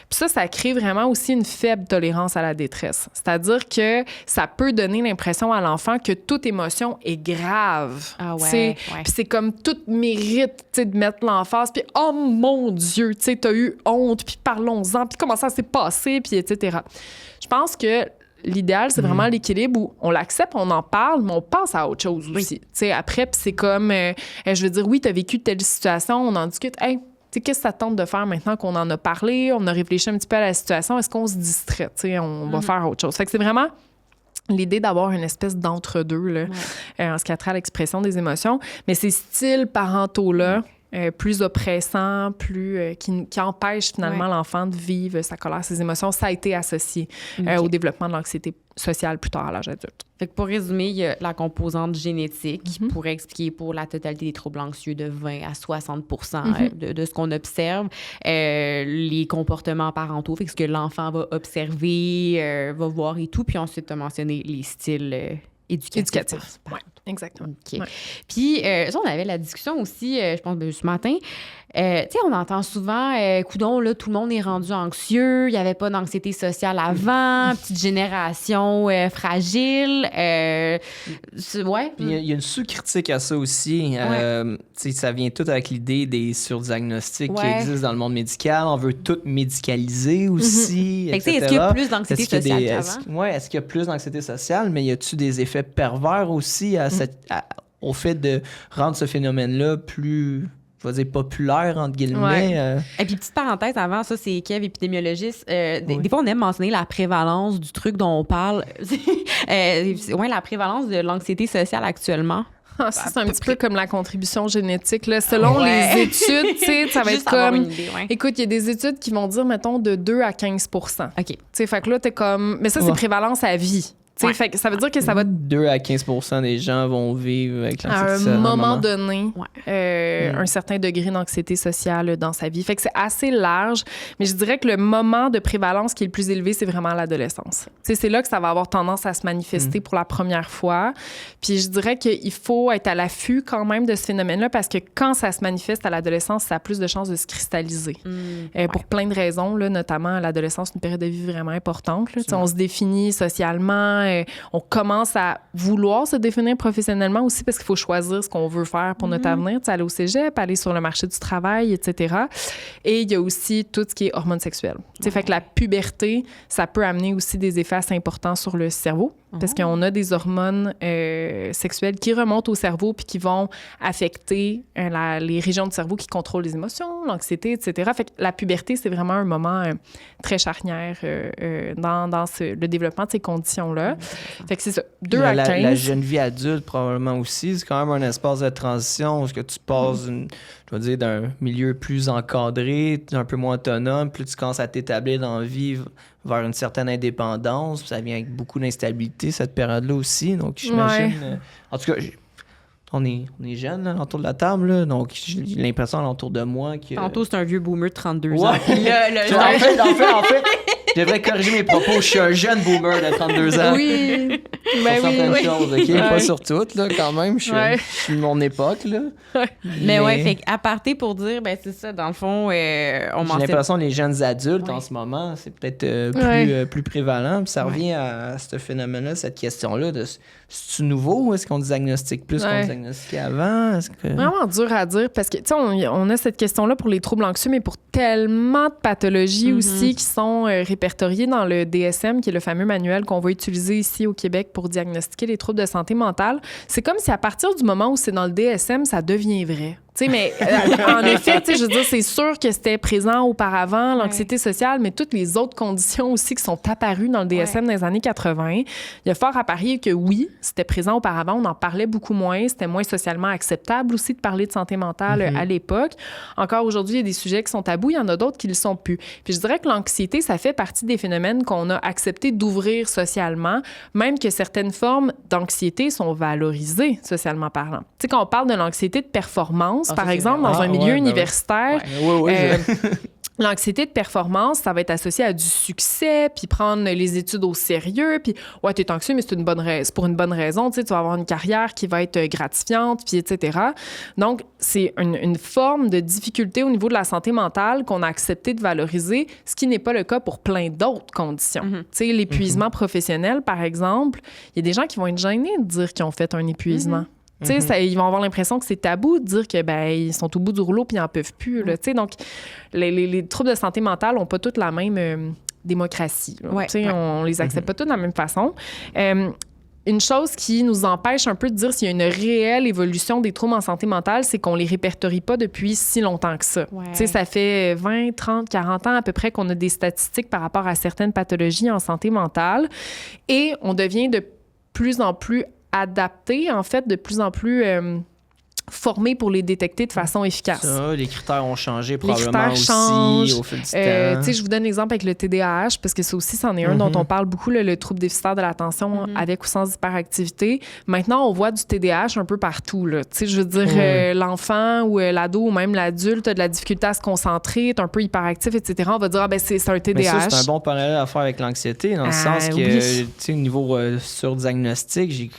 Speaker 3: Puis ça crée vraiment aussi une faible tolérance à la détresse. C'est-à-dire que ça peut donner l'impression à l'enfant que toute émotion est grave.
Speaker 1: Ah ouais.
Speaker 3: Puis c'est comme tout mérite de mettre l'emphase, puis « Oh mon Dieu, t'as eu honte, puis parlons-en, puis comment ça s'est passé, puis etc. » Je pense que l'idéal, c'est vraiment l'équilibre où on l'accepte, on en parle, mais on passe à autre chose aussi. Après, puis c'est comme, je veux dire, oui, tu as vécu telle situation, on en discute. Hey, qu'est-ce que ça tente de faire maintenant qu'on en a parlé, on a réfléchi un petit peu à la situation, est-ce qu'on se distrait? On va faire autre chose. Fait que c'est vraiment l'idée d'avoir une espèce d'entre-deux là, en ce qui a trait à l'expression des émotions. Mais ces styles parentaux-là, plus oppressants, qui empêchent finalement l'enfant de vivre sa colère, ses émotions, ça a été associé au développement de l'anxiété sociale plus tard à l'âge adulte.
Speaker 1: Fait que pour résumer, il y a la composante génétique qui pourrait expliquer pour la totalité des troubles anxieux de 20 à 60% de ce qu'on observe. Les comportements parentaux, fait que ce que l'enfant va observer, va voir et tout. Puis ensuite, tu as mentionné les styles éducatifs.
Speaker 3: Oui, exactement.
Speaker 1: OK. Ouais. Puis, ça, on avait la discussion aussi, je pense, ce matin. on entend souvent, coudon, là, tout le monde est rendu anxieux, il n'y avait pas d'anxiété sociale avant, petite génération fragile. Ouais.
Speaker 2: Il y a une sous-critique à ça aussi. Ça vient tout avec l'idée des surdiagnostics qui existent dans le monde médical. On veut tout médicaliser aussi, etc.
Speaker 1: Est-ce qu'il y a plus d'anxiété sociale qu'avant?
Speaker 2: Est-ce qu'il y a plus d'anxiété sociale, mais y a-tu des effets pervers aussi au fait de rendre ce phénomène-là plus... je vais dire populaire, entre guillemets.
Speaker 1: Et puis, petite parenthèse avant, ça, c'est Kev, épidémiologiste. Des fois, on aime mentionner la prévalence du truc dont on parle. La prévalence de l'anxiété sociale actuellement.
Speaker 3: C'est un petit peu comme la contribution génétique. Là. Selon les études, ça va être comme... Idée, écoute, il y a des études qui vont dire, mettons, de 2 à 15
Speaker 1: OK.
Speaker 3: Fait que là, t'es comme... Mais ça, c'est prévalence à vie. Fait que ça veut dire que ça va...
Speaker 2: 2 à 15 % des gens vont vivre avec l'anxiété sociale.
Speaker 3: À un moment donné, un certain degré d'anxiété sociale dans sa vie. Fait que c'est assez large, mais je dirais que le moment de prévalence qui est le plus élevé, c'est vraiment l'adolescence. C'est là que ça va avoir tendance à se manifester pour la première fois. Puis je dirais qu'il faut être à l'affût quand même de ce phénomène-là parce que quand ça se manifeste à l'adolescence, ça a plus de chances de se cristalliser. Pour plein de raisons, là, notamment l'adolescence, une période de vie vraiment importante. Là. On se définit socialement, on commence à vouloir se définir professionnellement aussi parce qu'il faut choisir ce qu'on veut faire pour notre avenir, aller au cégep, aller sur le marché du travail, etc. Et il y a aussi tout ce qui est hormones sexuelles. Fait que la puberté, ça peut amener aussi des effets assez importants sur le cerveau parce qu'on a des hormones sexuelles qui remontent au cerveau puis qui vont affecter les régions du cerveau qui contrôlent les émotions, l'anxiété, etc. Fait que la puberté, c'est vraiment un moment très charnière dans le développement de ces conditions-là. Fait que c'est ça, 2 à 15.
Speaker 2: La jeune vie adulte, probablement aussi, c'est quand même un espace de transition où tu passes, d'un milieu plus encadré, un peu moins autonome, plus tu commences à t'établir dans la vie vers une certaine indépendance. Ça vient avec beaucoup d'instabilité, cette période-là aussi. Donc, j'imagine... en tout cas, on est jeunes, là, autour de la table, là, donc j'ai l'impression alentour de moi que...
Speaker 1: Tantôt, c'est un vieux boomer de 32 ans.
Speaker 2: En fait, je devrais corriger mes propos. Je suis un jeune boomer de 32 ans.
Speaker 3: Oui.
Speaker 2: Sur certaines choses, OK? Pas sur toutes, là, quand même. Je suis de mon époque, là.
Speaker 1: Mais fait à partir pour dire, c'est ça, dans le fond,
Speaker 2: j'ai l'impression que les jeunes adultes, en ce moment, c'est peut-être plus prévalent. Puis ça revient à ce phénomène-là, cette question-là de c'est-tu nouveau ou est-ce qu'on diagnostique plus qu'on diagnostiquait avant?
Speaker 3: Vraiment dur à dire parce que, tu sais, on a cette question-là pour les troubles anxieux, mais pour tellement de pathologies aussi qui sont répertoriées dans le DSM, qui est le fameux manuel qu'on va utiliser ici au Québec pour diagnostiquer les troubles de santé mentale. C'est comme si à partir du moment où c'est dans le DSM, ça devient vrai. Tu sais, mais en effet, tu sais, je veux dire, c'est sûr que c'était présent auparavant, l'anxiété sociale, mais toutes les autres conditions aussi qui sont apparues dans le DSM dans les années 80, il y a fort à parier que oui, c'était présent auparavant, on en parlait beaucoup moins, c'était moins socialement acceptable aussi de parler de santé mentale à l'époque. Encore aujourd'hui, il y a des sujets qui sont tabous, il y en a d'autres qui le sont plus. Puis je dirais que l'anxiété, ça fait partie des phénomènes qu'on a accepté d'ouvrir socialement, même que certaines formes d'anxiété sont valorisées socialement parlant. Tu sais, quand on parle de l'anxiété de performance, par exemple, dans un milieu universitaire, l'anxiété de performance, ça va être associé à du succès, puis prendre les études au sérieux, puis t'es anxieux, mais c'est pour une bonne raison, tu sais, tu vas avoir une carrière qui va être gratifiante, puis etc. Donc, c'est une forme de difficulté au niveau de la santé mentale qu'on a accepté de valoriser, ce qui n'est pas le cas pour plein d'autres conditions. Tu sais, l'épuisement professionnel, par exemple, il y a des gens qui vont être gênés de dire qu'ils ont fait un épuisement. Tu sais, ils vont avoir l'impression que c'est tabou de dire que ils sont au bout du rouleau puis ils n'en peuvent plus. Là, tu sais, donc, les troubles de santé mentale n'ont pas toutes la même démocratie. Tu sais, on les accepte pas tous de la même façon. Une chose qui nous empêche un peu de dire s'il y a une réelle évolution des troubles en santé mentale, c'est qu'on les répertorie pas depuis si longtemps que ça. Tu sais, ça fait 20, 30, 40 ans à peu près qu'on a des statistiques par rapport à certaines pathologies en santé mentale et on devient de plus en plus adapté, en fait, de plus en plus formés pour les détecter de façon efficace.
Speaker 2: Ça, les critères ont changé probablement aussi au fil du temps.
Speaker 3: Tu sais, je vous donne l'exemple avec le TDAH, parce que ça aussi, c'en est un dont on parle beaucoup, le trouble déficitaire de l'attention avec ou sans hyperactivité. Maintenant, on voit du TDAH un peu partout. Tu sais, je veux dire, l'enfant ou l'ado ou même l'adulte a de la difficulté à se concentrer, est un peu hyperactif, etc. On va dire, c'est un TDAH.
Speaker 2: Mais ça, c'est un bon parallèle à faire avec l'anxiété, dans le sens que, tu sais, au niveau surdiagnostic, j'ai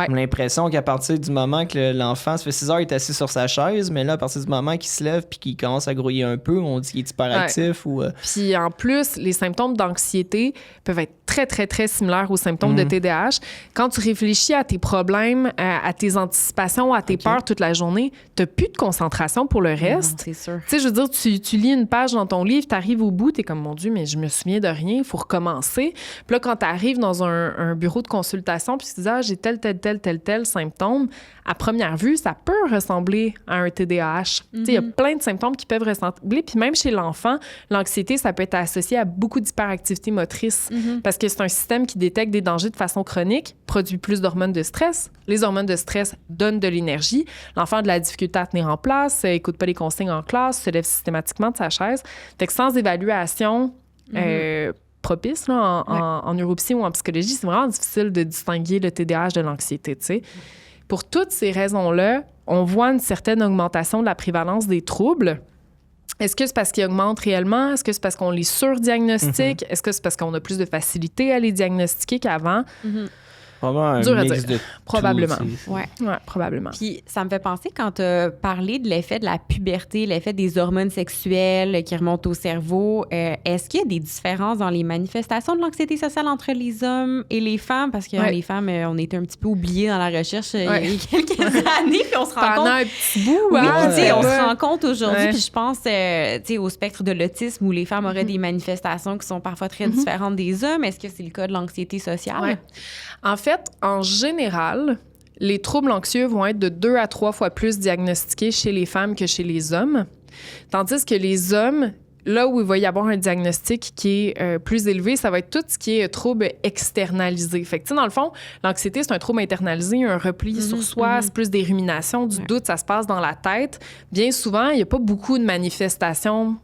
Speaker 2: l'impression qu'à partir du moment que l'enfant, ça fait 6 heures, il est assis sur sa chaise, mais là, à partir du moment qu'il se lève puis qu'il commence à grouiller un peu, on dit qu'il est hyperactif ou...
Speaker 3: Puis en plus, les symptômes d'anxiété peuvent être très, très, très similaires aux symptômes de TDAH. Quand tu réfléchis à tes problèmes, à tes anticipations, à tes peurs toute la journée, tu n'as plus de concentration pour le reste.
Speaker 1: C'est sûr.
Speaker 3: Tu sais, je veux dire, tu lis une page dans ton livre, tu arrives au bout, tu es comme, mon Dieu, mais je me souviens de rien, il faut recommencer. Puis là, quand tu arrives dans un bureau de consultation, puis tu dis, j'ai tel symptôme, à première vue, ça peut ressembler à un TDAH. Tu sais, il y a plein de symptômes qui peuvent ressembler. Puis même chez l'enfant, l'anxiété, ça peut être associé à beaucoup d'hyperactivité motrice parce que c'est un système qui détecte des dangers de façon chronique, produit plus d'hormones de stress. Les hormones de stress donnent de l'énergie. L'enfant a de la difficulté à tenir en place, écoute pas les consignes en classe, se lève systématiquement de sa chaise. Fait que sans évaluation propice là, en neuropsy ou en psychologie, c'est vraiment difficile de distinguer le TDAH de l'anxiété, tu sais. Pour toutes ces raisons-là, on voit une certaine augmentation de la prévalence des troubles. Est-ce que c'est parce qu'ils augmentent réellement? Est-ce que c'est parce qu'on les surdiagnostique? Est-ce que c'est parce qu'on a plus de facilité à les diagnostiquer qu'avant?
Speaker 2: Probablement un
Speaker 3: Dur à
Speaker 2: mix
Speaker 3: dire.
Speaker 2: de
Speaker 3: Probablement.
Speaker 2: tout,
Speaker 3: Ouais, probablement.
Speaker 1: Puis ça me fait penser quand tu as parlé de l'effet de la puberté, l'effet des hormones sexuelles qui remontent au cerveau. Est-ce qu'il y a des différences dans les manifestations de l'anxiété sociale entre les hommes et les femmes? Parce que les femmes, on était un petit peu oubliées dans la recherche il y a quelques années, puis on se rend compte...
Speaker 3: Pendant un petit bout,
Speaker 1: Oui,
Speaker 3: hein?
Speaker 1: tu sais, on se rend compte aujourd'hui,
Speaker 3: Ouais.
Speaker 1: puis je pense tu sais, au spectre de l'autisme où les femmes auraient des manifestations qui sont parfois très différentes des hommes. Est-ce que c'est le cas de l'anxiété sociale?
Speaker 3: Ouais. En fait, en général, les troubles anxieux vont être de 2 à 3 fois plus diagnostiqués chez les femmes que chez les hommes. Tandis que les hommes, là où il va y avoir un diagnostic qui est plus élevé, ça va être tout ce qui est trouble externalisé. Fait que, tu sais, dans le fond, l'anxiété, c'est un trouble internalisé, un repli sur soi, c'est plus des ruminations, du doute, ça se passe dans la tête. Bien souvent, il n'y a pas beaucoup de manifestations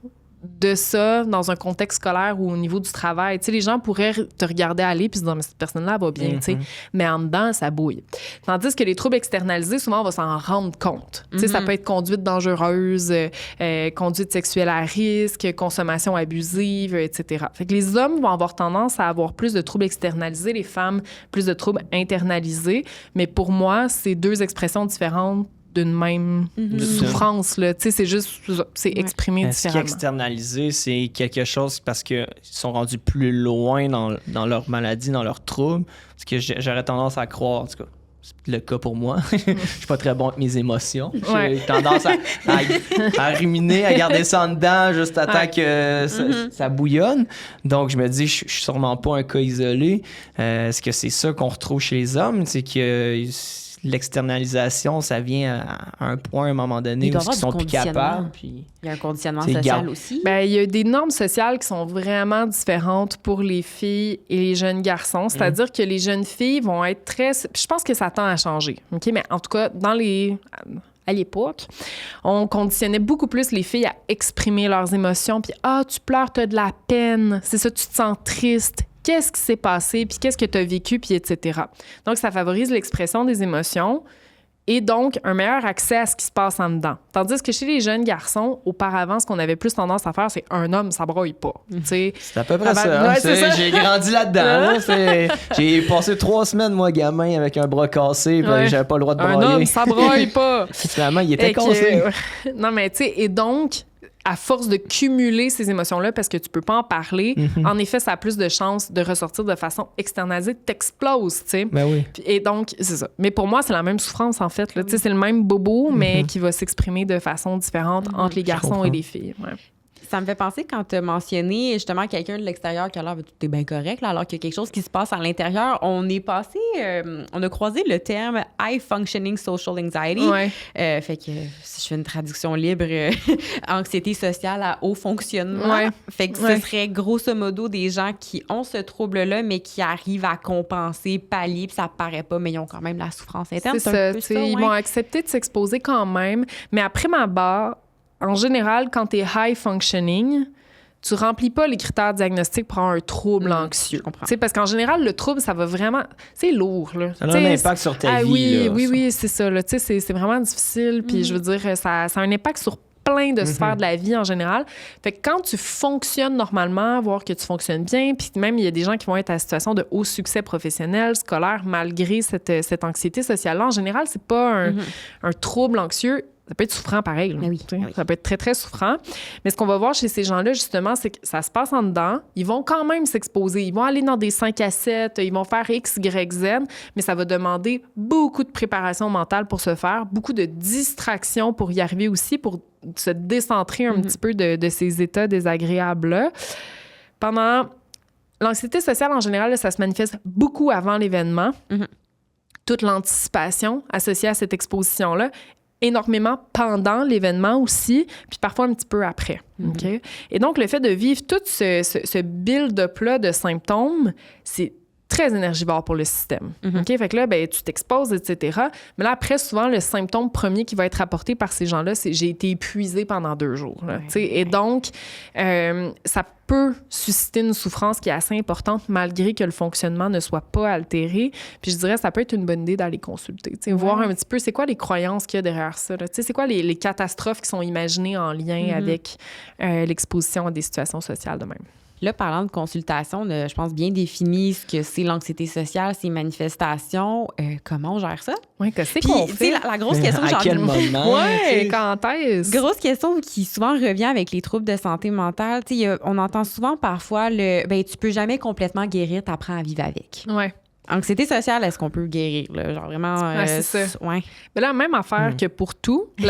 Speaker 3: de ça dans un contexte scolaire ou au niveau du travail. Tu sais, les gens pourraient te regarder aller puis se dire, mais cette personne-là va bien, tu sais. Mais en dedans, ça bouille. Tandis que les troubles externalisés, souvent, on va s'en rendre compte. Tu sais, ça peut être conduite dangereuse, conduite sexuelle à risque, consommation abusive, etc. Fait que les hommes vont avoir tendance à avoir plus de troubles externalisés, les femmes, plus de troubles internalisés. Mais pour moi, c'est deux expressions différentes d'une même souffrance, là. Tu sais, c'est juste, c'est exprimé
Speaker 2: Ce qui est
Speaker 3: différemment.
Speaker 2: externalisé, c'est quelque chose parce qu'ils sont rendus plus loin dans leur maladie, dans leur trouble. Parce que j'aurais tendance à croire, en tout cas, c'est le cas pour moi. Je suis pas très bon avec mes émotions. J'ai tendance à ruminer, à garder ça en dedans juste à temps que ça bouillonne. Donc, je me dis, je suis sûrement pas un cas isolé. Est-ce que c'est ça qu'on retrouve chez les hommes? C'est que l'externalisation, ça vient à un point, à un moment donné, où ils sont plus capables. Puis,
Speaker 1: il y a un conditionnement social aussi.
Speaker 3: Ben, il y a des normes sociales qui sont vraiment différentes pour les filles et les jeunes garçons. C'est-à-dire que les jeunes filles vont être très... Je pense que ça tend à changer. OK? Mais en tout cas, à l'époque, on conditionnait beaucoup plus les filles à exprimer leurs émotions. Puis, tu pleures, t'as de la peine. C'est ça, tu te sens triste. Qu'est-ce qui s'est passé, puis qu'est-ce que tu as vécu, puis etc. Donc, ça favorise l'expression des émotions et donc un meilleur accès à ce qui se passe en dedans. Tandis que chez les jeunes garçons, auparavant, ce qu'on avait plus tendance à faire, c'est un homme, ça braille pas. C'est
Speaker 2: à peu près ça.
Speaker 3: ça.
Speaker 2: J'ai grandi là-dedans. J'ai passé 3 semaines, moi, gamin, avec un bras cassé, puis j'avais pas le droit de brailler.
Speaker 3: Un homme, ça braille pas.
Speaker 2: Finalement, il était cassé.
Speaker 3: Non, mais tu sais, et donc... à force de cumuler ces émotions-là parce que tu peux pas en parler, en effet, ça a plus de chances de ressortir de façon externalisée, t'exploses, tu sais.
Speaker 2: Ben oui.
Speaker 3: Et donc, c'est ça. Mais pour moi, c'est la même souffrance, en fait. Là. Tu sais, c'est le même bobo, mais qui va s'exprimer de façon différente entre les garçons et les filles. Ouais.
Speaker 1: Ça me fait penser quand tu as mentionné justement quelqu'un de l'extérieur qui a l'air tout est bien correct, là, alors qu'il y a quelque chose qui se passe à l'intérieur. On est passé, on a croisé le terme High Functioning Social Anxiety.
Speaker 3: Ouais.
Speaker 1: Fait que si je fais une traduction libre, anxiété sociale à haut fonctionnement.
Speaker 3: Ouais.
Speaker 1: Fait que ce serait grosso modo des gens qui ont ce trouble-là, mais qui arrivent à compenser, pallier, puis ça paraît pas, mais ils ont quand même la souffrance interne.
Speaker 3: C'est ça. Ils vont accepter de s'exposer quand même. Mais après ma barre, en général, quand tu es high functioning, tu remplis pas les critères diagnostiques pour avoir un trouble anxieux.
Speaker 1: Je comprends.
Speaker 3: T'sais, parce qu'en général, le trouble, ça va vraiment... C'est lourd, là.
Speaker 2: Ça a un impact sur ta vie.
Speaker 3: Oui, c'est ça. Là. C'est vraiment difficile. Puis je veux dire, ça a un impact sur plein de sphères de la vie en général. Fait que quand tu fonctionnes normalement, voir que tu fonctionnes bien, puis même il y a des gens qui vont être en situation de haut succès professionnel, scolaire, malgré cette anxiété sociale-là. En général, c'est pas un trouble anxieux. Ça peut être souffrant pareil. Là,
Speaker 1: oui.
Speaker 3: Ça peut être très, très souffrant. Mais ce qu'on va voir chez ces gens-là, justement, c'est que ça se passe en dedans. Ils vont quand même s'exposer. Ils vont aller dans des 5 à 7. Ils vont faire X, Y, Z. Mais ça va demander beaucoup de préparation mentale pour se faire, beaucoup de distraction pour y arriver aussi, pour se décentrer un petit peu de ces états désagréables-là. L'anxiété sociale, en général, là, ça se manifeste beaucoup avant l'événement. Toute l'anticipation associée à cette exposition-là, énormément pendant l'événement aussi, puis parfois un petit peu après. OK? Et donc, le fait de vivre tout ce build-up-là de symptômes, c'est très énergivore pour le système. OK? Fait que là, tu t'exposes, etc. Mais là, après, souvent, le symptôme premier qui va être rapporté par ces gens-là, c'est « j'ai été épuisé pendant 2 jours ». Et donc, ça peut susciter une souffrance qui est assez importante malgré que le fonctionnement ne soit pas altéré. Puis je dirais, ça peut être une bonne idée d'aller consulter. Voir un petit peu c'est quoi les croyances qu'il y a derrière ça. C'est quoi les catastrophes qui sont imaginées en lien avec l'exposition à des situations sociales de même.
Speaker 1: Là, parlant de consultation, on a, je pense, bien défini ce que c'est l'anxiété sociale, ses manifestations. Comment on gère ça?
Speaker 3: Oui, qu'est-ce qu'on fait?
Speaker 1: La grosse question que j'ai
Speaker 2: à quel moment?
Speaker 3: Oui, quand est-ce?
Speaker 1: Grosse question qui souvent revient avec les troubles de santé mentale. On entend souvent parfois tu peux jamais complètement guérir, t'apprends à vivre avec.
Speaker 3: Oui.
Speaker 1: Anxiété sociale, est-ce qu'on peut guérir? Là? Genre vraiment...
Speaker 3: c'est ça.
Speaker 1: Ouais.
Speaker 3: Mais là, même affaire que pour tout. Tu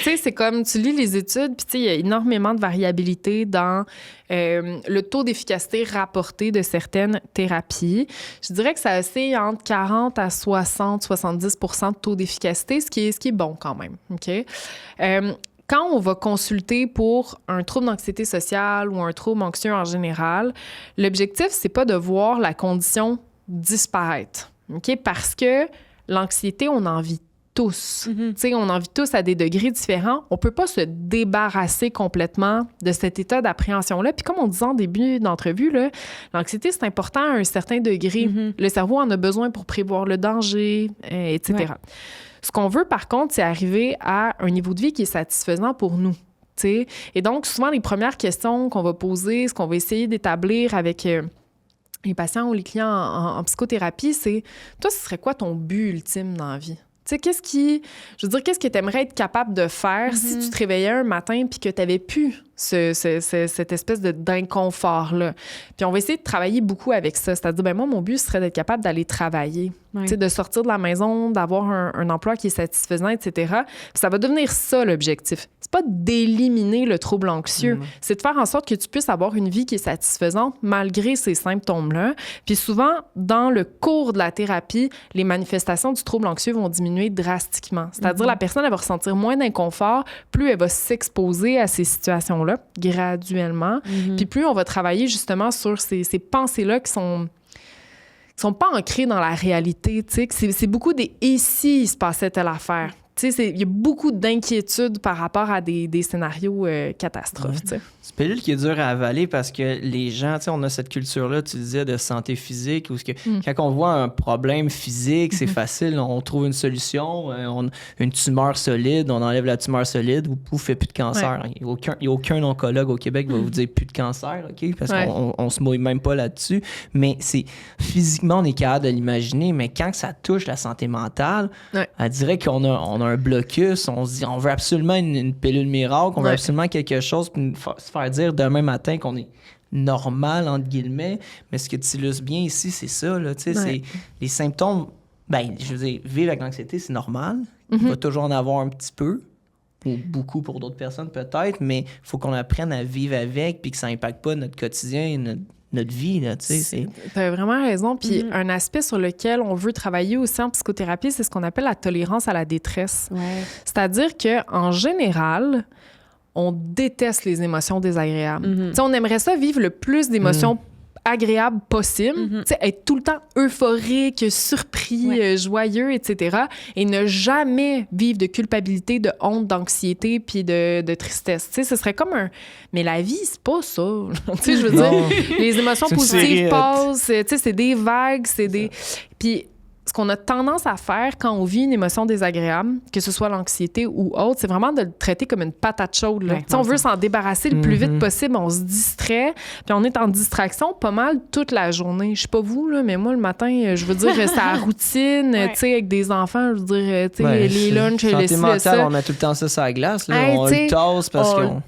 Speaker 3: sais, c'est comme tu lis les études, puis tu sais, il y a énormément de variabilité dans le taux d'efficacité rapporté de certaines thérapies. Je dirais que c'est assez entre 40 à 60, 70 % de taux d'efficacité, ce qui est bon quand même. OK? Quand on va consulter pour un trouble d'anxiété sociale ou un trouble anxieux en général, l'objectif, c'est pas de voir la condition disparaître, OK? Parce que l'anxiété, on en vit tous. Tu sais, on en vit tous à des degrés différents. On peut pas se débarrasser complètement de cet état d'appréhension-là. Puis comme on disait en début d'entrevue, là, l'anxiété, c'est important à un certain degré. Le cerveau en a besoin pour prévoir le danger, etc. Ouais. Ce qu'on veut, par contre, c'est arriver à un niveau de vie qui est satisfaisant pour nous. T'sais. Et donc, souvent, les premières questions qu'on va poser, ce qu'on va essayer d'établir avec les patients ou les clients en psychothérapie, c'est « Toi, ce serait quoi ton but ultime dans la vie? » Tu sais, qu'est-ce que tu aimerais être capable de faire si tu te réveillais un matin puis que tu n'avais plus cette espèce d'inconfort-là? Puis on va essayer de travailler beaucoup avec ça. C'est-à-dire, moi, mon but serait d'être capable d'aller travailler, de sortir de la maison, d'avoir un emploi qui est satisfaisant, etc. Puis ça va devenir ça, l'objectif. C'est pas d'éliminer le trouble anxieux. C'est de faire en sorte que tu puisses avoir une vie qui est satisfaisante malgré ces symptômes-là. Puis souvent, dans le cours de la thérapie, les manifestations du trouble anxieux vont diminuer drastiquement. C'est-à-dire, la personne, elle va ressentir moins d'inconfort, plus elle va s'exposer à ces situations-là graduellement. Puis plus on va travailler justement sur ces pensées-là qui sont pas ancrées dans la réalité. C'est beaucoup des « et si il se passait telle affaire ». Il y a beaucoup d'inquiétudes par rapport à des scénarios catastrophes.
Speaker 2: C'est une pilule qui est dure à avaler parce que les gens, on a cette culture-là, tu disais, de santé physique, où quand on voit un problème physique, c'est facile, on trouve une solution, une tumeur solide, on enlève la tumeur solide, ou pouf, fait plus de cancer. Il n'y a aucun oncologue au Québec qui va vous dire plus de cancer, OK? Parce qu'on se mouille même pas là-dessus. Mais physiquement, on est capable de l'imaginer, mais quand ça touche la santé mentale, elle dirait qu'on a un blocus, on se dit on veut absolument une pilule miracle, on veut absolument quelque chose pour se faire dire demain matin qu'on est normal, entre guillemets. Mais ce que tu illustres bien ici, c'est ça, là, c'est les symptômes, je veux dire, vivre avec l'anxiété, c'est normal. Il va toujours en avoir un petit peu, ou beaucoup pour d'autres personnes peut-être, mais il faut qu'on apprenne à vivre avec puis que ça n'impacte pas notre quotidien, notre vie, là, tu sais.
Speaker 3: T'as vraiment raison. Puis un aspect sur lequel on veut travailler aussi en psychothérapie, c'est ce qu'on appelle la tolérance à la détresse. C'est-à-dire qu'en général, on déteste les émotions désagréables. On aimerait ça vivre le plus d'émotions agréable possible, être tout le temps euphorique, surpris, joyeux, etc. Et ne jamais vivre de culpabilité, de honte, d'anxiété puis de tristesse. Ce serait comme un... Mais la vie, c'est pas ça. Je veux dire, les émotions positives passent, c'est des vagues, c'est des... Puis ce qu'on a tendance à faire quand on vit une émotion désagréable, que ce soit l'anxiété ou autre, c'est vraiment de le traiter comme une patate chaude. Là. On veut s'en débarrasser le plus vite possible, on se distrait, puis on est en distraction pas mal toute la journée. Je sais pas vous, là, mais moi, le matin, je veux dire, c'est la routine, tu sais, avec des enfants, je veux dire, tu sais, les lunchs, les
Speaker 2: santé mentale, on met tout le temps ça sur la glace. Là. On le tasse parce qu'on...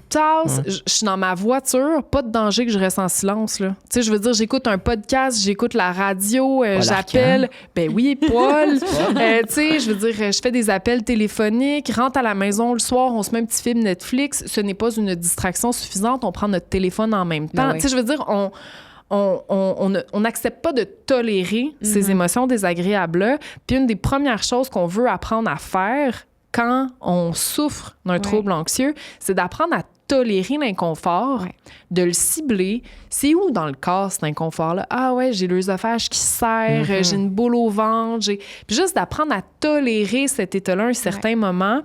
Speaker 3: Je suis dans ma voiture, pas de danger que je reste en silence. Tu sais, je veux dire, j'écoute un podcast, j'écoute la radio, j'appelle. Ben oui, Paul. Tu sais, je veux dire, je fais des appels téléphoniques, rentre à la maison le soir, on se met un petit film Netflix. Ce n'est pas une distraction suffisante. On prend notre téléphone en même temps. Tu sais, je veux dire, on n'accepte pas de tolérer ces émotions désagréables-là. Puis une des premières choses qu'on veut apprendre à faire quand on souffre d'un trouble anxieux, c'est d'apprendre à tolérer l'inconfort, de le cibler. C'est où dans le corps cet inconfort-là? Ah ouais, j'ai l'œsophage qui serre, j'ai une boule au ventre. Puis juste d'apprendre à tolérer cet état-là à un certain moment.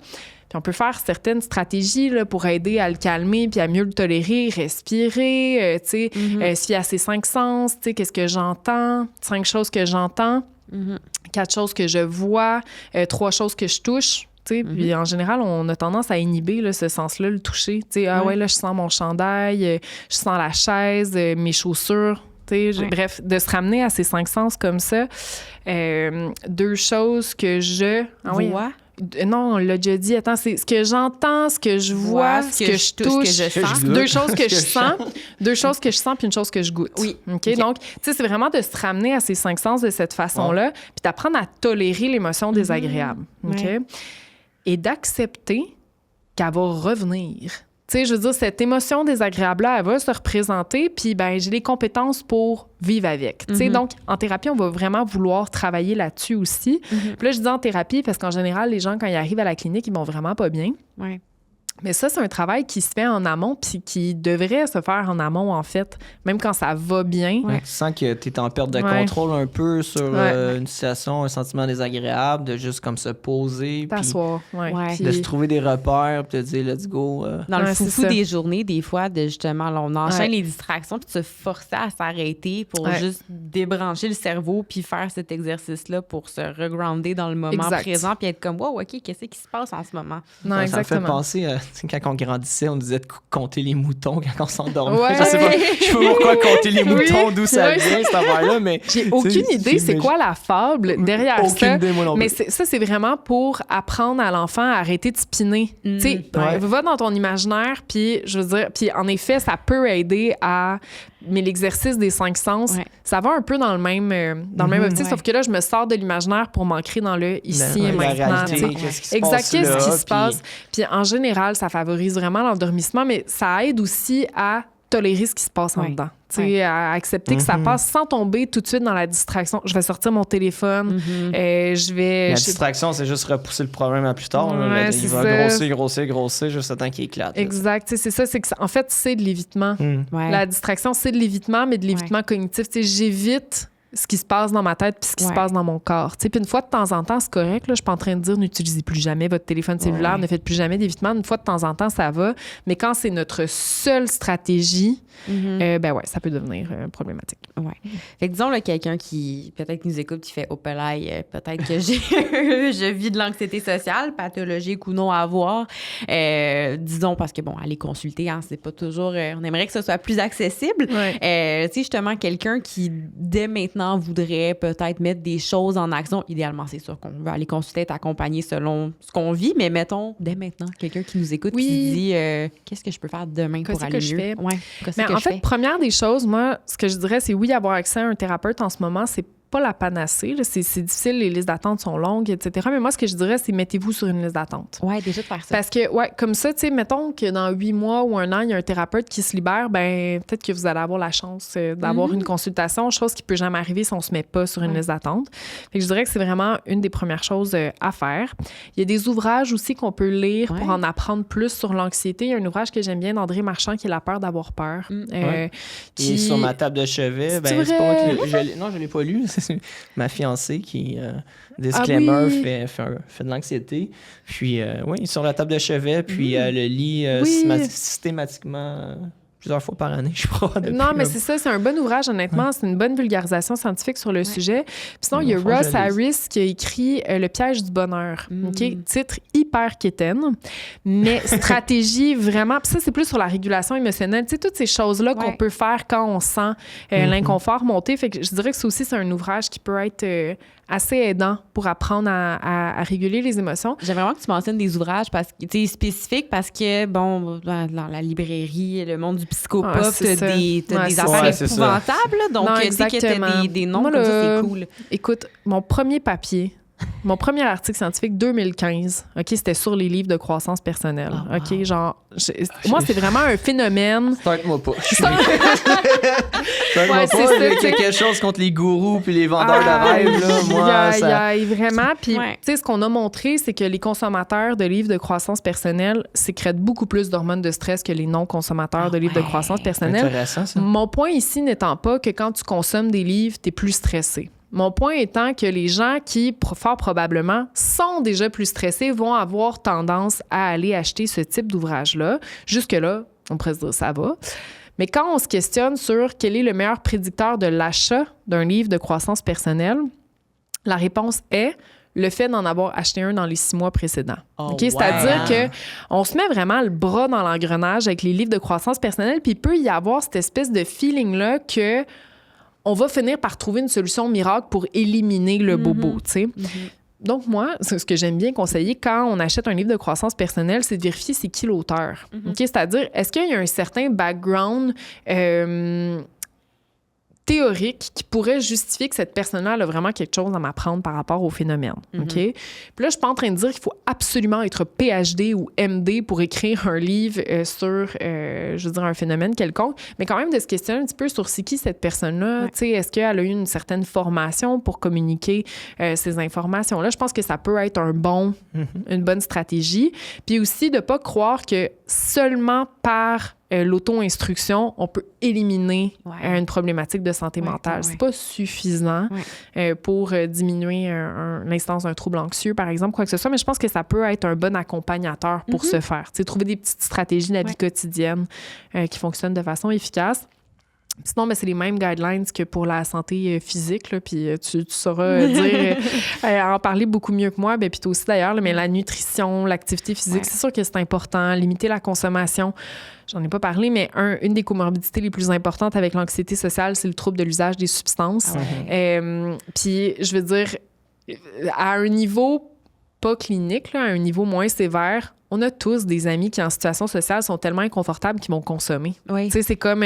Speaker 3: Puis on peut faire certaines stratégies là, pour aider à le calmer puis à mieux le tolérer, respirer, tu sais, se fier à ses 5 sens, tu sais, qu'est-ce que j'entends, 5 choses que j'entends, 4 choses que je vois, 3 choses que je touche. Puis en général, on a tendance à inhiber là, ce sens-là, le toucher. Ah ouais, là, je sens mon chandail, je sens la chaise, mes chaussures. Bref, de se ramener à ces 5 sens comme ça. 2 choses que je...
Speaker 1: vois?
Speaker 3: Non, on l'a déjà dit. Attends, c'est ce que j'entends, ce que je vois, ce que je touche,
Speaker 1: ce que je sens.
Speaker 3: 2 choses que je sens, 2 choses que je sens, puis une chose que je goûte.
Speaker 1: Oui.
Speaker 3: OK? Donc, tu sais, c'est vraiment de se ramener à ces 5 sens de cette façon-là, puis d'apprendre à tolérer l'émotion désagréable. OK? Et d'accepter qu'elle va revenir. Tu sais, je veux dire, cette émotion désagréable-là, elle va se représenter, puis ben j'ai les compétences pour vivre avec. Tu sais, donc, en thérapie, on va vraiment vouloir travailler là-dessus aussi. Puis là, je dis en thérapie parce qu'en général, les gens, quand ils arrivent à la clinique, ils vont vraiment pas bien.
Speaker 1: Ouais.
Speaker 3: Mais ça, c'est un travail qui se fait en amont puis qui devrait se faire en amont, en fait, même quand ça va bien.
Speaker 2: Ouais. Tu sens que tu es en perte de contrôle un peu sur une situation, un sentiment désagréable, de juste comme se poser.
Speaker 3: T'asseoir,
Speaker 2: de se trouver des repères puis de dire « let's go ».
Speaker 1: Dans le foufou des journées, des fois, de justement, là, on enchaîne les distractions puis de se forcer à s'arrêter pour juste débrancher le cerveau puis faire cet exercice-là pour se regrounder dans le moment présent puis être comme « wow, OK, qu'est-ce qui se passe en ce moment? »
Speaker 3: Non,
Speaker 2: ça me fait penser à... Quand on grandissait, on disait de compter les moutons quand on s'endormait.
Speaker 3: Ouais.
Speaker 2: Je sais pas pourquoi compter les moutons, d'où ça vient, cette affaire-là, mais...
Speaker 3: J'ai aucune idée c'est quoi la fable derrière ça.
Speaker 2: Aucune idée, moi non plus.
Speaker 3: Mais ça, c'est vraiment pour apprendre à l'enfant à arrêter de spinner. Tu sais, va dans ton imaginaire, puis je veux dire... Puis en effet, ça peut aider à... Mais l'exercice des 5 sens, ça va un peu dans le même optique, sauf que là, je me sors de l'imaginaire pour m'ancrer dans le ici et maintenant.
Speaker 2: Qu'est-ce
Speaker 3: qui se passe? Puis en général, ça favorise vraiment l'endormissement, mais ça aide aussi à tolérer ce qui se passe en dedans. À accepter que ça passe sans tomber tout de suite dans la distraction. Je vais sortir mon téléphone, je vais...
Speaker 2: La distraction, c'est juste repousser le problème à plus tard. Il va grossir juste le temps qu'il éclate.
Speaker 3: Exact. C'est ça. C'est que en fait, c'est de l'évitement. La distraction, c'est de l'évitement, mais de l'évitement cognitif. J'évite ce qui se passe dans ma tête puis ce qui se passe dans mon corps. Puis une fois de temps en temps, c'est correct. Là, je suis pas en train de dire n'utilisez plus jamais votre téléphone cellulaire, ne faites plus jamais d'évitement. Une fois de temps en temps, ça va. Mais quand c'est notre seule stratégie, ça peut devenir problématique.
Speaker 1: Ouais. Fait que disons là, quelqu'un qui peut-être nous écoute qui fait « Opelaï, peut-être que je vis de l'anxiété sociale, pathologique ou non à avoir. » Disons parce que, aller consulter, c'est pas toujours... on aimerait que ce soit plus accessible. Tu sais, justement, quelqu'un qui, dès maintenant, voudrait peut-être mettre des choses en action. Idéalement, c'est sûr qu'on veut aller consulter, être accompagné selon ce qu'on vit, mais mettons, dès maintenant, quelqu'un qui nous écoute qui dit qu'est-ce que je peux faire demain pour aller mieux?
Speaker 3: En fait, première des choses, moi, ce que je dirais, c'est oui, avoir accès à un thérapeute en ce moment, c'est pas la panacée. Là. C'est difficile, les listes d'attente sont longues, etc. Mais moi, ce que je dirais, c'est mettez-vous sur une liste d'attente.
Speaker 1: Oui, déjà de faire ça.
Speaker 3: Parce que, comme ça, tu sais, mettons que dans 8 mois ou 1 an, il y a un thérapeute qui se libère, ben peut-être que vous allez avoir la chance d'avoir une consultation, chose qui peut jamais arriver si on se met pas sur une liste d'attente. Fait que je dirais que c'est vraiment une des premières choses à faire. Il y a des ouvrages aussi qu'on peut lire pour en apprendre plus sur l'anxiété. Il y a un ouvrage que j'aime bien d'André Marchand qui est La peur d'avoir peur.
Speaker 2: Qui est sur ma table de chevet. C'est pas moi qui non, je l'ai pas lu. C'est ma fiancée qui, disclaimer, fait de l'anxiété. Puis, sur la table de chevet, puis elle le lit systématiquement plusieurs fois par année, je crois.
Speaker 3: Non, mais c'est ça, c'est un bon ouvrage, honnêtement. C'est une bonne vulgarisation scientifique sur le sujet. Puis sinon, il y a Russ Harris qui a écrit Le piège du bonheur. OK? Titre hyper quétaine, mais stratégie vraiment. Puis ça, c'est plus sur la régulation émotionnelle. Tu sais, toutes ces choses-là qu'on peut faire quand on sent l'inconfort monter. Fait que je dirais que ça aussi, c'est un ouvrage qui peut être assez aidant pour apprendre à réguler les émotions.
Speaker 1: J'aimerais vraiment que tu mentionnes des ouvrages spécifiques parce que, bon, dans la librairie, le monde du psychopop, t'as des affaires épouvantables. Là, donc, tu sais que t'as des noms comme ça, c'est cool.
Speaker 3: Écoute, mon premier article scientifique 2015, OK, c'était sur les livres de croissance personnelle. OK, genre, moi, c'est vraiment un phénomène.
Speaker 2: Start-moi pas. Start-moi pas. Il y a quelque chose contre les gourous puis les vendeurs de rêves, là. Moi,
Speaker 3: il y a vraiment. Puis, tu sais, ce qu'on a montré, c'est que les consommateurs de livres de croissance personnelle sécrètent beaucoup plus d'hormones de stress que les non-consommateurs de livres de croissance personnelle.
Speaker 2: Intéressant, ça.
Speaker 3: Mon point ici n'étant pas que quand tu consommes des livres, t'es plus stressé. Mon point étant que les gens qui, fort probablement, sont déjà plus stressés vont avoir tendance à aller acheter ce type d'ouvrage-là. Jusque-là, on pourrait se dire ça va. Mais quand on se questionne sur quel est le meilleur prédicteur de l'achat d'un livre de croissance personnelle, la réponse est le fait d'en avoir acheté un dans les 6 mois précédents. Okay? C'est-à-dire qu'on se met vraiment le bras dans l'engrenage avec les livres de croissance personnelle, puis il peut y avoir cette espèce de feeling-là que on va finir par trouver une solution miracle pour éliminer le bobo, tu sais. Donc, moi, ce que j'aime bien conseiller quand on achète un livre de croissance personnelle, c'est de vérifier c'est qui l'auteur. OK? C'est-à-dire, est-ce qu'il y a un certain background théorique qui pourrait justifier que cette personne-là a vraiment quelque chose à m'apprendre par rapport au phénomène. OK? Puis là, je suis pas en train de dire qu'il faut absolument être PhD ou MD pour écrire un livre sur, je veux dire, un phénomène quelconque, mais quand même de se questionner un petit peu sur c'est qui cette personne-là. Tu sais, est-ce qu'elle a eu une certaine formation pour communiquer ces informations-là? Je pense que ça peut être une bonne stratégie. Puis aussi de pas croire que seulement par l'auto-instruction, on peut éliminer une problématique de santé mentale. C'est pas suffisant pour diminuer l'instance d'un trouble anxieux, par exemple, quoi que ce soit, mais je pense que ça peut être un bon accompagnateur pour se faire. Tu sais, trouver des petites stratégies de la vie quotidienne qui fonctionnent de façon efficace. Sinon, c'est les mêmes guidelines que pour la santé physique, là, puis tu sauras dire, en parler beaucoup mieux que moi, puis toi aussi d'ailleurs, là, mais la nutrition, l'activité physique, c'est sûr que c'est important, limiter la consommation. J'en ai pas parlé, mais une des comorbidités les plus importantes avec l'anxiété sociale, c'est le trouble de l'usage des substances. Puis, je veux dire, à un niveau pas clinique, là, à un niveau moins sévère, on a tous des amis qui, en situation sociale, sont tellement inconfortables qu'ils vont consommer. Tu sais, c'est comme...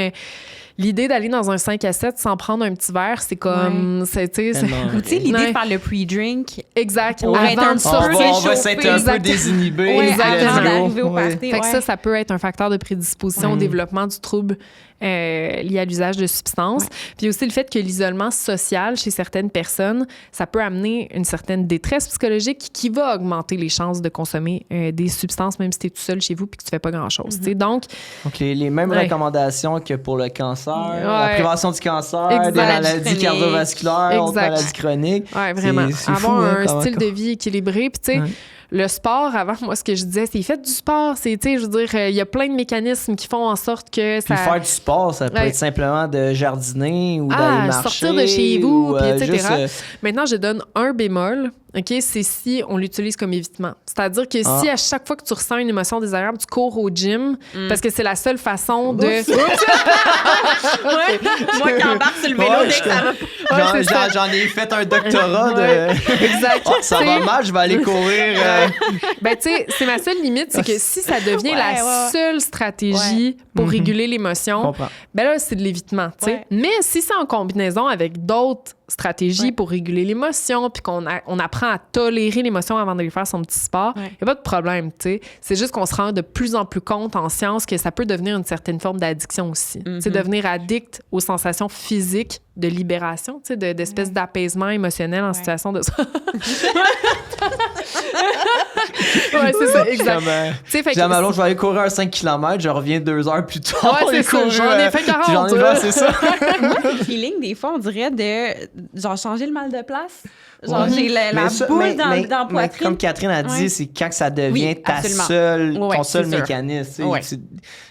Speaker 3: l'idée d'aller dans un 5 à 7 sans prendre un petit verre, c'est comme...
Speaker 1: Ou tu sais, l'idée de faire le pre-drink.
Speaker 3: Exact.
Speaker 1: Avant de sortir,
Speaker 2: on va s'être un peu désinhibé.
Speaker 1: Avant d'arriver au party.
Speaker 3: Fait que ça peut être un facteur de prédisposition au développement du trouble lié à l'usage de substances. Puis aussi le fait que l'isolement social chez certaines personnes, ça peut amener une certaine détresse psychologique qui va augmenter les chances de consommer des substances, même si tu es tout seul chez vous puis que tu fais pas grand-chose. Donc
Speaker 2: les mêmes recommandations que pour le cancer, la prévention du cancer, des maladies cardiovasculaires, autres maladies chroniques.
Speaker 3: Oui, vraiment.
Speaker 2: C'est
Speaker 3: avoir
Speaker 2: fou,
Speaker 3: un style de vie équilibré. Puis tu sais, le sport, avant, moi, ce que je disais, c'est faites du sport. C'est, tu sais, je veux dire, il y a plein de mécanismes qui font en sorte que ça...
Speaker 2: Puis faire du sport, ça peut être simplement de jardiner ou d'aller marcher.
Speaker 3: Sortir de chez vous, puis etc. Maintenant, je donne un bémol. OK, c'est si on l'utilise comme évitement. C'est-à-dire que si à chaque fois que tu ressens une émotion désagréable, tu cours au gym, parce que c'est la seule façon de...
Speaker 1: Moi qui embarque sur le vélo dès que ça va...
Speaker 2: J'en ai fait un doctorat de...
Speaker 3: Exact.
Speaker 2: Ça va mal, je vais aller courir.
Speaker 3: Ben, tu sais, c'est ma seule limite, c'est que si ça devient la seule stratégie pour réguler l'émotion, ben là, c'est de l'évitement, tu sais. Mais si c'est en combinaison avec d'autres stratégie pour réguler l'émotion, puis qu'on apprend à tolérer l'émotion avant d'aller faire son petit sport, il n'y a pas de problème, tu sais. C'est juste qu'on se rend de plus en plus compte en science que ça peut devenir une certaine forme d'addiction aussi. Tu sais, devenir addict aux sensations physiques de libération, tu sais, d'espèce d'apaisement émotionnel en situation de... c'est ça, exact.
Speaker 2: Je vais aller courir un 5 km, je reviens 2 heures plus tard.
Speaker 3: C'est ça, j'en ai fait 40.
Speaker 2: C'est ça.
Speaker 1: Moi, le feeling, des fois, on dirait de genre changer le mal de place. Genre, j'ai la boule dans le
Speaker 2: mais
Speaker 1: poitrine.
Speaker 2: comme Catherine a dit, c'est quand ça devient
Speaker 1: Oui,
Speaker 2: ton
Speaker 1: absolument.
Speaker 2: seul
Speaker 1: c'est sûr.
Speaker 2: mécanisme.
Speaker 1: Ouais.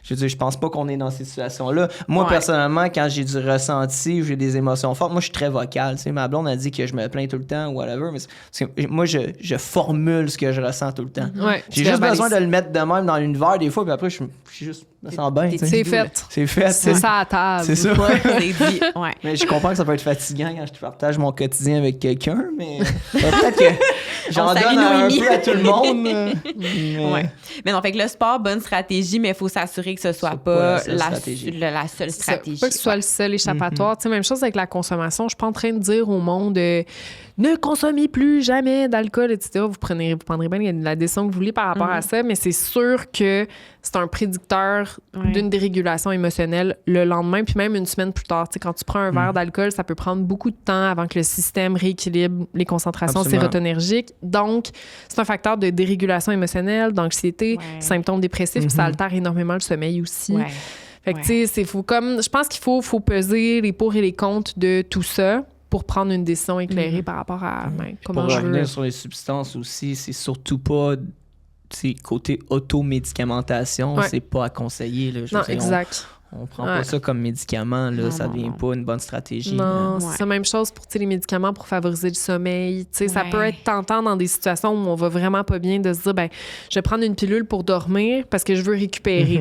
Speaker 2: Je veux dire, je pense pas qu'on est dans ces situations-là. Moi,
Speaker 1: Ouais.
Speaker 2: personnellement, quand j'ai du ressenti ou j'ai des émotions fortes, moi, je suis très vocal. Tu sais, ma blonde a dit que je me plains tout le temps ou whatever, mais moi, je formule ce que je ressens tout le temps.
Speaker 3: Ouais,
Speaker 2: J'ai
Speaker 3: je
Speaker 2: juste
Speaker 3: verbalise.
Speaker 2: besoin de le mettre de même dans l'univers des fois, puis après, je juste me sens bien. tu sais.
Speaker 3: C'est fait.
Speaker 2: C'est fait.
Speaker 3: C'est ça à table.
Speaker 2: C'est ça.
Speaker 1: C'est dit. Ouais.
Speaker 2: Mais je comprends que ça peut être fatigant quand je partage mon quotidien avec quelqu'un, mais peut-être que j'en
Speaker 1: salue
Speaker 2: donne un
Speaker 1: Noémie.
Speaker 2: peu à tout le monde. Mais...
Speaker 1: Ouais. Mais non, fait que le sport, bonne stratégie, mais il faut s'assurer que ce soit
Speaker 2: C'est pas
Speaker 1: pas
Speaker 2: la seule stratégie.
Speaker 1: la seule
Speaker 3: C'est ça.
Speaker 1: stratégie.
Speaker 3: Pas que ce soit le seul échappatoire. Tu sais, même chose avec la consommation. Je suis pas en train de dire au monde ne consommez plus jamais d'alcool, etc. Vous prendrez bien la décision que vous voulez par rapport à ça, mais c'est sûr que c'est un prédicteur d'une dérégulation émotionnelle le lendemain, puis même une semaine plus tard. Tu sais, quand tu prends un verre d'alcool, ça peut prendre beaucoup de temps avant que le système rééquilibre les concentrations
Speaker 2: Absolument.
Speaker 3: sérotonergiques. Donc, c'est un facteur de dérégulation émotionnelle, d'anxiété, symptômes dépressifs, puis ça altère énormément le sommeil aussi.
Speaker 1: Ouais.
Speaker 3: Fait que, tu sais, je pense qu'il faut peser les pour et les contre de tout ça pour prendre une décision éclairée par rapport à comment
Speaker 2: Pour
Speaker 3: je veux.
Speaker 2: revenir sur les substances aussi, c'est surtout pas côté automédicamentation,
Speaker 3: Ouais.
Speaker 2: c'est pas à conseiller. Là, je
Speaker 3: Non,
Speaker 2: veux dire,
Speaker 3: exact.
Speaker 2: on prend pas ça comme médicament, là,
Speaker 1: Non,
Speaker 2: ça
Speaker 1: non,
Speaker 2: devient
Speaker 1: non.
Speaker 2: pas une bonne stratégie.
Speaker 3: Non,
Speaker 1: Ouais.
Speaker 3: c'est la même chose pour les médicaments pour favoriser le sommeil. Ça
Speaker 1: Ouais.
Speaker 3: peut être tentant dans des situations où on va vraiment pas bien de se dire, je vais prendre une pilule pour dormir parce que je veux récupérer.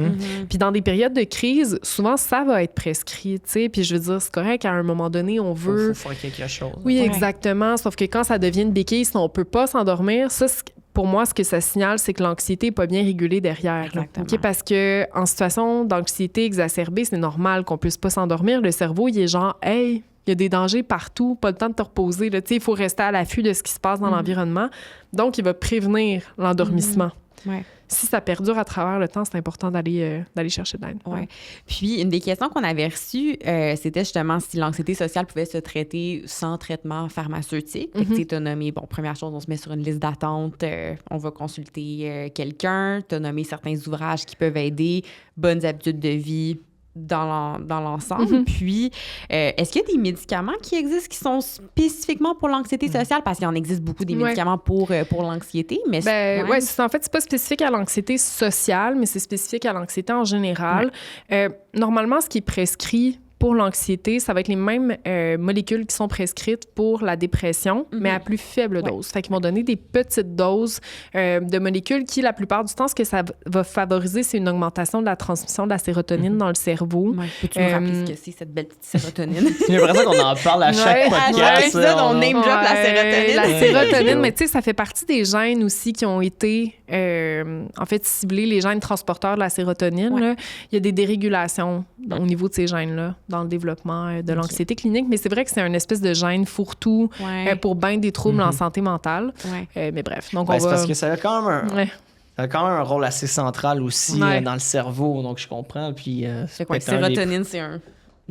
Speaker 3: Puis dans des périodes de crise, souvent, ça va être prescrit. Puis je veux dire, c'est correct, à un moment donné, on veut...
Speaker 2: Faut faire quelque chose.
Speaker 3: Oui,
Speaker 1: Ouais.
Speaker 3: exactement. Sauf que quand ça devient une béquille, si on peut pas s'endormir, ça, pour moi, ce que ça signale, c'est que l'anxiété n'est pas bien régulée derrière. Là.
Speaker 1: Exactement.
Speaker 3: OK? Parce que en situation d'anxiété exacerbée, c'est normal qu'on puisse pas s'endormir. Le cerveau, il est genre, hey, il y a des dangers partout, pas le temps de te reposer. Là. Il faut rester à l'affût de ce qui se passe dans l'environnement. Donc, il va prévenir l'endormissement.
Speaker 1: Ouais.
Speaker 3: Si ça perdure à travers le temps, c'est important d'aller chercher de l'aide.
Speaker 1: Ouais. Puis, une des questions qu'on avait reçues, c'était justement si l'anxiété sociale pouvait se traiter sans traitement pharmaceutique. Fait que, tu sais, t'as nommé, première chose, on se met sur une liste d'attente, on va consulter quelqu'un, t'as nommé certains ouvrages qui peuvent aider, bonnes habitudes de vie dans l'ensemble. Puis, est-ce qu'il y a des médicaments qui existent qui sont spécifiquement pour l'anxiété sociale? Parce qu'il en existe beaucoup des médicaments pour l'anxiété, mais...
Speaker 3: En fait, c'est pas spécifique à l'anxiété sociale, mais c'est spécifique à l'anxiété en général. Normalement, ce qui est prescrit pour l'anxiété, ça va être les mêmes molécules qui sont prescrites pour la dépression, mais à plus faible dose. Fait qu'ils vont donner des petites doses de molécules qui, la plupart du temps, ce que ça va favoriser, c'est une augmentation de la transmission de la sérotonine dans le cerveau.
Speaker 1: Ouais. Peux-tu nous rappeler ce que c'est, cette belle petite sérotonine?
Speaker 2: J'ai l'impression qu'on en parle à chaque
Speaker 3: Ouais,
Speaker 2: podcast.
Speaker 1: à chaque épisode, on
Speaker 2: a-
Speaker 1: name drop la sérotonine.
Speaker 3: La
Speaker 2: Ouais.
Speaker 3: sérotonine, mais tu sais, ça fait partie des gènes aussi qui ont été, en fait, ciblés, les gènes transporteurs de la sérotonine.
Speaker 1: Ouais.
Speaker 3: Là. Il y a des dérégulations au niveau de ces gènes-là dans le développement de l'anxiété clinique, mais c'est vrai que c'est un espèce de gène fourre-tout pour bien des troubles en santé mentale.
Speaker 1: Ouais.
Speaker 3: Mais bref, donc
Speaker 2: Ben,
Speaker 3: on
Speaker 2: c'est
Speaker 3: va...
Speaker 2: parce que ça a quand même un,
Speaker 3: Ouais.
Speaker 2: ça a quand même un rôle assez central aussi
Speaker 3: Ouais.
Speaker 2: dans le cerveau, donc je comprends. Puis,
Speaker 1: Fait que,
Speaker 2: peut être un des-
Speaker 1: sérotonine, c'est un...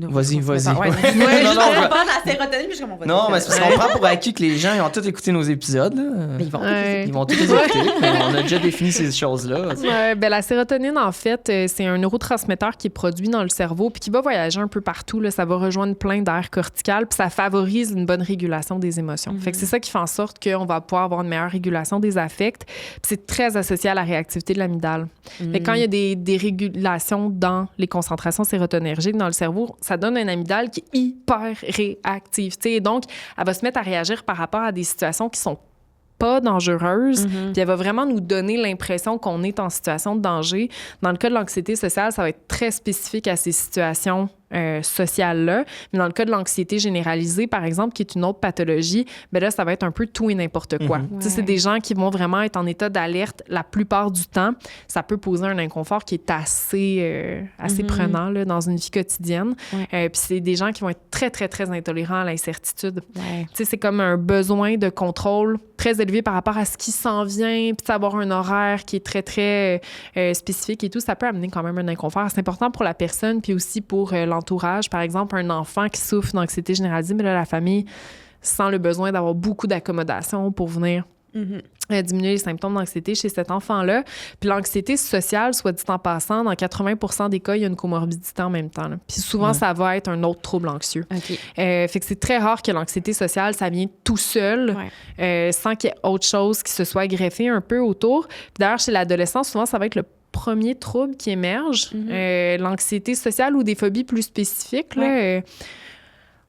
Speaker 1: Non,
Speaker 2: Vas-y.
Speaker 1: Ouais,
Speaker 2: Ouais,
Speaker 1: juste
Speaker 2: non,
Speaker 1: on
Speaker 2: je-
Speaker 1: parle de la sérotonine, puis je suis comme on va
Speaker 2: Non,
Speaker 1: dire
Speaker 2: mais c'est parce qu'on prend pour acquis que les gens ils ont tous écouté nos épisodes. Là.
Speaker 1: Mais ils vont
Speaker 3: Ouais.
Speaker 2: Ils vont tous les écouter. Mais on a déjà défini ces choses-là.
Speaker 3: Ouais, la sérotonine, en fait, c'est un neurotransmetteur qui est produit dans le cerveau puis qui va voyager un peu partout. Là. Ça va rejoindre plein d'aires corticales puis ça favorise une bonne régulation des émotions. Fait que c'est ça qui fait en sorte qu'on va pouvoir avoir une meilleure régulation des affects. Puis c'est très associé à la réactivité de l'amygdale. Fait que quand il y a des régulations dans les concentrations sérotonergiques dans le cerveau, ça donne un amygdale qui est hyper réactive. T'sais. Et donc, elle va se mettre à réagir par rapport à des situations qui sont pas dangereuse, puis elle va vraiment nous donner l'impression qu'on est en situation de danger. Dans le cas de l'anxiété sociale, ça va être très spécifique à ces situations sociales-là. Mais dans le cas de l'anxiété généralisée, par exemple, qui est une autre pathologie, bien là, ça va être un peu tout et n'importe quoi. Tu sais, c'est des gens qui vont vraiment être en état d'alerte la plupart du temps. Ça peut poser un inconfort qui est assez prenant là, dans une vie quotidienne. Puis c'est des gens qui vont être très, très, très intolérants à l'incertitude. Tu sais, c'est comme un besoin de contrôle très élevé par rapport à ce qui s'en vient, puis d'avoir un horaire qui est très, très spécifique et tout. Ça peut amener quand même un inconfort. C'est important pour la personne, puis aussi pour l'entourage. Par exemple, un enfant qui souffre d'anxiété généralisée, mais là, la famille sent le besoin d'avoir beaucoup d'accommodation pour venir Diminuer les symptômes d'anxiété chez cet enfant-là. Puis l'anxiété sociale, soit dit en passant, dans 80% des cas, il y a une comorbidité en même temps. Là. Puis souvent, ça va être un autre trouble anxieux. Fait que c'est très rare que l'anxiété sociale, ça vient tout seul, sans qu'il y ait autre chose qui se soit greffé un peu autour. Puis d'ailleurs, chez l'adolescent, souvent, ça va être le premier trouble qui émerge. L'anxiété sociale ou des phobies plus spécifiques, là,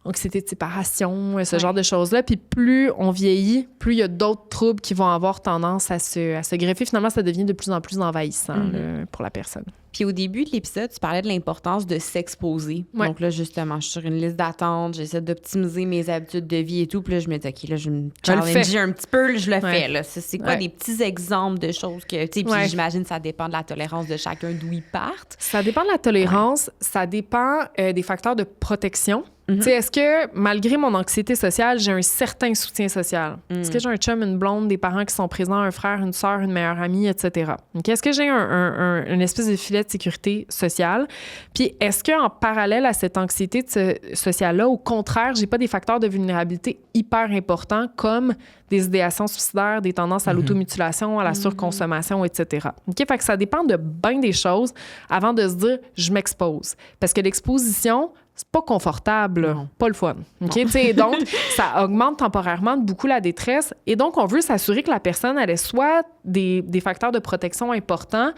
Speaker 3: anxiété de séparation, ce genre de choses-là. Puis plus on vieillit, plus il y a d'autres troubles qui vont avoir tendance à se greffer. Finalement, ça devient de plus en plus envahissant là, pour la personne.
Speaker 1: Puis au début de l'épisode, tu parlais de l'importance de s'exposer. Donc là, justement, je suis sur une liste d'attente, j'essaie d'optimiser mes habitudes de vie et tout. Puis là, je me dis, OK, là, je me challenge un petit peu, je le fais. Là. C'est quoi des petits exemples de choses que... Tu sais, puis j'imagine que ça dépend de la tolérance de chacun, d'où ils partent.
Speaker 3: Ça dépend de la tolérance, ça dépend des facteurs de protection. Tu sais, est-ce que, malgré mon anxiété sociale, j'ai un certain soutien social? Est-ce que j'ai un chum, une blonde, des parents qui sont présents, un frère, une sœur, une meilleure amie, etc.? Okay? Est-ce que j'ai une espèce de filet de sécurité sociale? Puis est-ce qu'en parallèle à cette anxiété sociale-là, au contraire, j'ai pas des facteurs de vulnérabilité hyper importants comme des idéations suicidaires, des tendances à l'automutilation, à la surconsommation, etc. Okay? Fait que ça dépend de bien des choses avant de se dire « je m'expose ». Parce que l'exposition, c'est pas confortable, pas le fun. Okay? Donc, ça augmente temporairement beaucoup la détresse. Et donc, on veut s'assurer que la personne, elle ait soit des facteurs de protection importants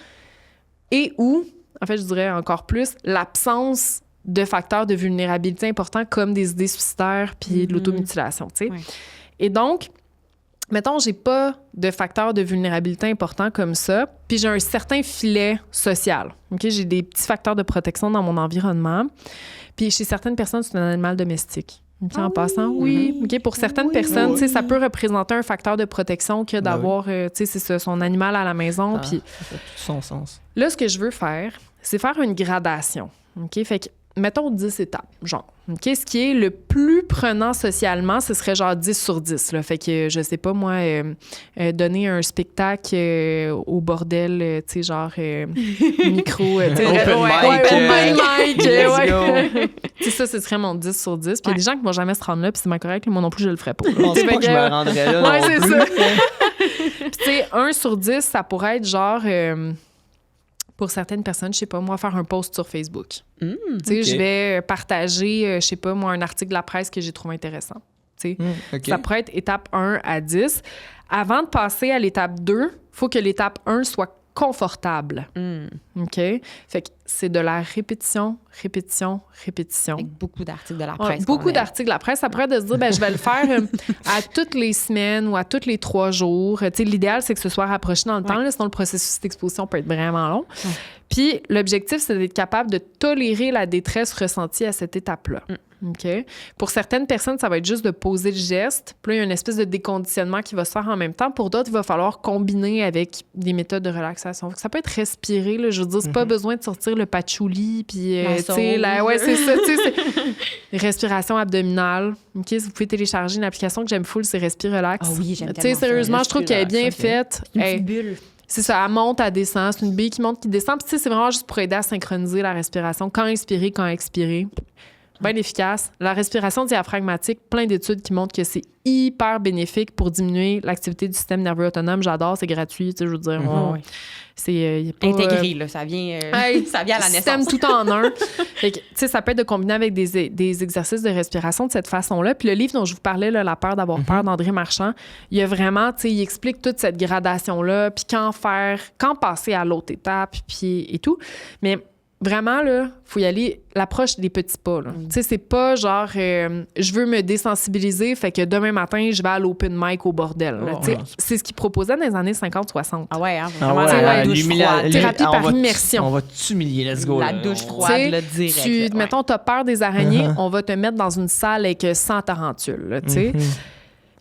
Speaker 3: et ou, en fait, je dirais encore plus, l'absence de facteurs de vulnérabilité importants comme des idées suicidaires puis de l'automutilation. Et donc, mettons, j'ai pas de facteurs de vulnérabilité importants comme ça, puis j'ai un certain filet social. Okay? J'ai des petits facteurs de protection dans mon environnement. Puis chez certaines personnes, c'est un animal domestique. Okay, en passant, okay, pour certaines personnes, ça peut représenter un facteur de protection que d'avoir son animal à la maison. Puis
Speaker 2: ça fait tout son sens.
Speaker 3: Là, ce que je veux faire, c'est faire une gradation. Okay? Fait que, mettons 10 étapes, genre. Okay? Ce qui est le plus prenant socialement, ce serait genre 10 sur 10. Là. Fait que, je sais pas, moi, donner un spectacle au bordel, tu sais, genre micro... open mic. Ça, ce serait mon 10 sur 10. Puis il y a des gens qui vont jamais se rendre là, puis c'est bien correct. Moi non plus, je le ferais pas.
Speaker 2: Je pense pas que je me rendrais là non
Speaker 3: c'est
Speaker 2: plus.
Speaker 3: Ça. Puis tu sais, 1 sur 10, ça pourrait être genre... pour certaines personnes, je sais pas, moi, faire un post sur Facebook. Tu sais, je vais partager, je sais pas, moi, un article de la presse que j'ai trouvé intéressant. Tu sais, ça pourrait être étape 1 à 10. Avant de passer à l'étape 2, il faut que l'étape 1 soit confortable. OK? Fait que c'est de la répétition.
Speaker 1: Avec beaucoup d'articles de la presse.
Speaker 3: Beaucoup d'articles de la presse. Ça pourrait être de se dire, ben, je vais le faire à toutes les semaines ou à tous les 3 jours. Tu sais, l'idéal, c'est que ce soit rapproché dans le temps, là, sinon le processus d'exposition peut être vraiment long. Puis l'objectif, c'est d'être capable de tolérer la détresse ressentie à cette étape-là. OK? Pour certaines personnes, ça va être juste de poser le geste. Puis là, il y a une espèce de déconditionnement qui va se faire en même temps. Pour d'autres, il va falloir combiner avec des méthodes de relaxation. Ça peut être respirer, là. Je veux dire, c'est pas besoin de sortir le patchouli, puis, tu sais, c'est ça, tu sais, respiration abdominale. OK? Vous pouvez télécharger une application que j'aime full, c'est Respire Relax.
Speaker 1: Ah oui, j'aime tellement ça.
Speaker 3: Tu sais, sérieusement, je trouve qu'elle est bien faite.
Speaker 1: Une petite bulle.
Speaker 3: C'est ça, elle monte, elle descend. C'est une bille qui monte, qui descend. Puis, tu sais, c'est vraiment juste pour aider à synchroniser la respiration. Quand inspirer, quand expirer. Bien efficace. La respiration diaphragmatique, plein d'études qui montrent que c'est hyper bénéfique pour diminuer l'activité du système nerveux autonome. J'adore, c'est gratuit, tu sais, je veux dire. C'est pas,
Speaker 1: intégré, là. Ça vient à la naissance.
Speaker 3: Système tout en un. Fait que, tu sais, ça peut être de combiner avec des exercices de respiration de cette façon-là. Puis le livre dont je vous parlais, là, La peur d'avoir peur, d'André Marchand, il y a vraiment, tu sais, il explique toute cette gradation-là, puis quand passer à l'autre étape, puis et tout. Mais vraiment, là, faut y aller l'approche des petits pas. Tu sais, c'est pas genre je veux me désensibiliser, fait que demain matin, je vais à l'open mic au bordel. C'est ce qu'ils proposaient dans les années 50-60.
Speaker 1: Ah ouais, hein?
Speaker 3: Thérapie par immersion.
Speaker 2: On va t'humilier, let's go.
Speaker 1: La douche froide, là, direct.
Speaker 3: Mettons, t'as peur des araignées, on va te mettre dans une salle avec 100 tarentules, tu sais.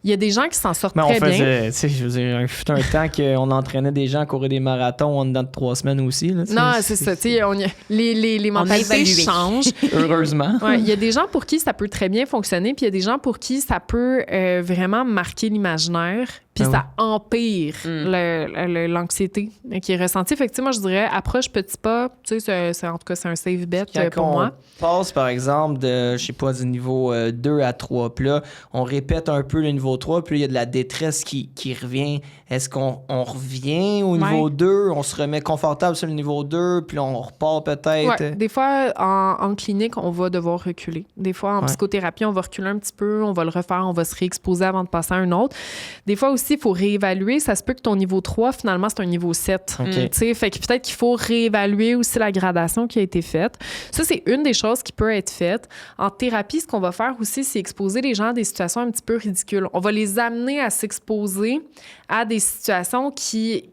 Speaker 3: Il y a des gens qui s'en sortent très bien.
Speaker 2: Tu sais, je veux dire, il fut un temps qu'on entraînait des gens à courir des marathons en dedans de 3 semaines aussi. Là,
Speaker 3: non, c'est ça. Tu sais, les mentalités changent.
Speaker 2: Heureusement.
Speaker 3: Il y a des gens pour qui ça peut très bien fonctionner, puis il y a des gens pour qui ça peut vraiment marquer l'imaginaire, puis ça empire l'anxiété qui est ressentie. Fait que, moi, je dirais, approche petit pas. Tu sais, en tout cas, c'est un safe bet pour moi.
Speaker 2: On passe, par exemple, de, je sais pas, du niveau 2 à 3. Puis là, on répète un peu le niveau niveau 3, puis il y a de la détresse qui revient. Est-ce qu'on revient au niveau 2, on se remet confortable sur le niveau 2, puis on repart peut-être?
Speaker 3: Ouais. Des fois, en clinique, on va devoir reculer. Des fois, en psychothérapie, on va reculer un petit peu, on va le refaire, on va se réexposer avant de passer à un autre. Des fois aussi, il faut réévaluer. Ça se peut que ton niveau 3, finalement, c'est un niveau 7. Fait que peut-être qu'il faut réévaluer aussi la gradation qui a été faite. Ça, c'est une des choses qui peut être faite. En thérapie, ce qu'on va faire aussi, c'est exposer les gens à des situations un petit peu ridicules. On va les amener à s'exposer à des situations qui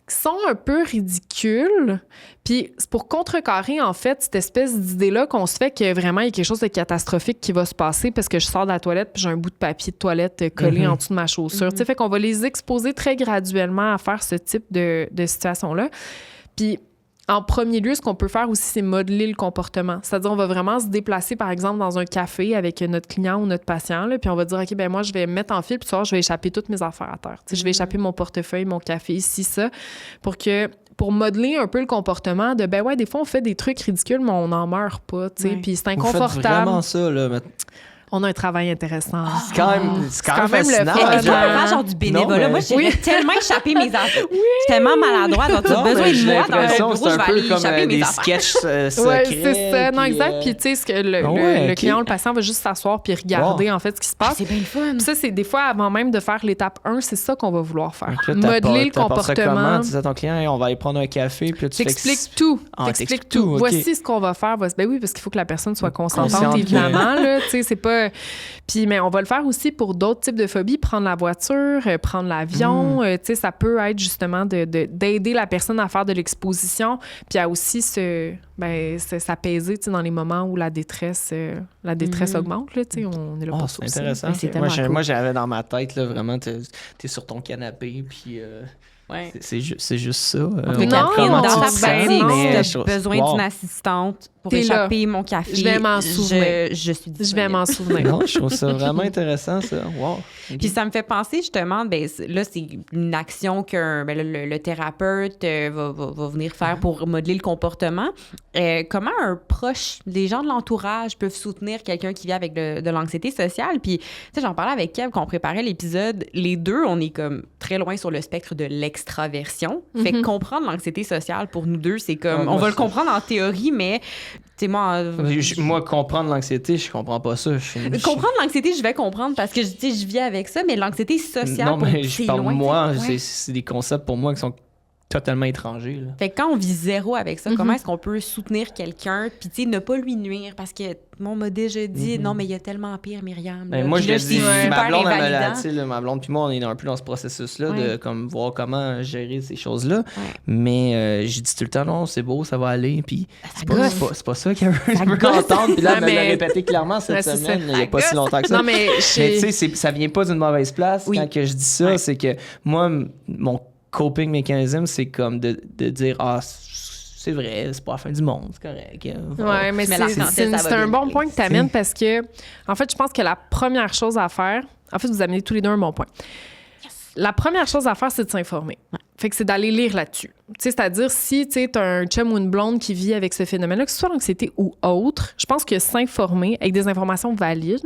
Speaker 3: sont un peu ridicules. Puis c'est pour contrecarrer, en fait, cette espèce d'idée-là qu'on se fait que vraiment, il y a quelque chose de catastrophique qui va se passer parce que je sors de la toilette puis j'ai un bout de papier de toilette collé en dessous de ma chaussure. Fait qu'on va les exposer très graduellement à faire ce type de situation-là. Puis en premier lieu, ce qu'on peut faire aussi, c'est modeler le comportement. C'est-à-dire, on va vraiment se déplacer, par exemple, dans un café avec notre client ou notre patient, là, puis on va dire, OK, ben moi, je vais me mettre en file, puis ce soir, je vais échapper toutes mes affaires à terre. Je vais échapper mon portefeuille, mon café, ici, ça, pour modeler un peu le comportement de, ben ouais, des fois, on fait des trucs ridicules, mais on n'en meurt pas, tu sais, puis c'est inconfortable.
Speaker 2: Vous faites vraiment ça, là,
Speaker 3: On a un travail intéressant.
Speaker 2: C'est quand même fascinant.
Speaker 1: Est-ce qu'on peut faire genre du bénévolat? Moi, j'ai tellement échappé mes affaires. Je suis tellement maladroite. Donc, tu as besoin de moi dans le bureau, je vais aller échapper mes affaires.
Speaker 2: C'est un peu comme des sketchs secrets.
Speaker 3: Oui, c'est ça. Non, exact. Puis, tu sais, le client, le patient va juste s'asseoir puis regarder, en fait, ce qui se passe.
Speaker 1: C'est bien le fun.
Speaker 3: Puis ça, c'est des fois, avant même de faire l'étape 1, c'est ça qu'on va vouloir faire. Modeler le comportement.
Speaker 2: Tu dis à ton client, on va aller prendre un café, puis tu
Speaker 3: t'expliques tout. T'expliques tout. Voici ce qu'on va faire. Ben oui, parce qu'il faut que la personne soit consentante, évidemment. Tu sais, c'est pas... Puis, mais on va le faire aussi pour d'autres types de phobies, prendre la voiture, prendre l'avion. Tu sais, ça peut être justement d'aider la personne à faire de l'exposition, puis à aussi s'apaiser, tu sais, dans les moments où la détresse augmente, là, tu sais, on est là pour ça aussi.
Speaker 2: C'est intéressant.
Speaker 1: C'est
Speaker 2: moi, j'avais dans ma tête, là, vraiment, t'es sur ton canapé, puis...
Speaker 1: Ouais.
Speaker 2: C'est juste ça.
Speaker 1: Non, dans ta pratique, si tu as besoin d'une assistante pour échapper mon café,
Speaker 3: je vais m'en souvenir.
Speaker 1: Je suis disponible.
Speaker 3: Je vais m'en souvenir.
Speaker 2: Non, je trouve ça vraiment intéressant, ça. Wow. Okay.
Speaker 1: Puis ça me fait penser, justement, là, c'est une action que le thérapeute va venir faire pour modeler le comportement. Comment un proche, les gens de l'entourage peuvent soutenir quelqu'un qui vit avec de l'anxiété sociale? Puis, tu sais, j'en parlais avec Kev quand on préparait l'épisode. Les deux, on est comme très loin sur le spectre de l'extraversion. Fait que comprendre l'anxiété sociale, pour nous deux, c'est comme... on va le comprendre en théorie, mais...
Speaker 2: Moi, comprendre l'anxiété, je comprends pas ça.
Speaker 1: Comprendre l'anxiété, je vais comprendre parce que je vis avec ça, mais l'anxiété sociale,
Speaker 2: non, mais je parle
Speaker 1: loin,
Speaker 2: moi, c'est des concepts pour moi qui sont totalement étrangers. Là.
Speaker 1: Fait que quand on vit zéro avec ça, comment est-ce qu'on peut soutenir quelqu'un puis tu sais ne pas lui nuire parce que on m'a déjà dit non mais il y a tellement pire Myriam.
Speaker 2: Ben, moi je le dis, ma blonde ma blonde puis moi on est un peu dans ce processus là de comme voir comment gérer ces choses-là. Mais j'ai dit tout le temps non, c'est beau, ça va aller puis c'est pas ça qu'elle veut entendre puis là elle me l'a répété clairement cette semaine, il y a pas si longtemps que ça.
Speaker 3: Non mais
Speaker 2: tu sais ça vient pas d'une mauvaise place quand que je dis ça, c'est que moi mon coping mécanisme, c'est comme de dire c'est vrai, c'est pas la fin du monde, c'est correct.
Speaker 3: Ouais, mais c'est un bon point que tu amènes parce que, en fait, je pense que la première chose à faire, en fait, vous amenez tous les deux un bon point. La première chose à faire, c'est de s'informer. Fait que c'est d'aller lire là-dessus. C'est-à-dire, si tu as un chum ou une blonde qui vit avec ce phénomène-là, que ce soit l'anxiété ou autre, je pense que s'informer avec des informations valides,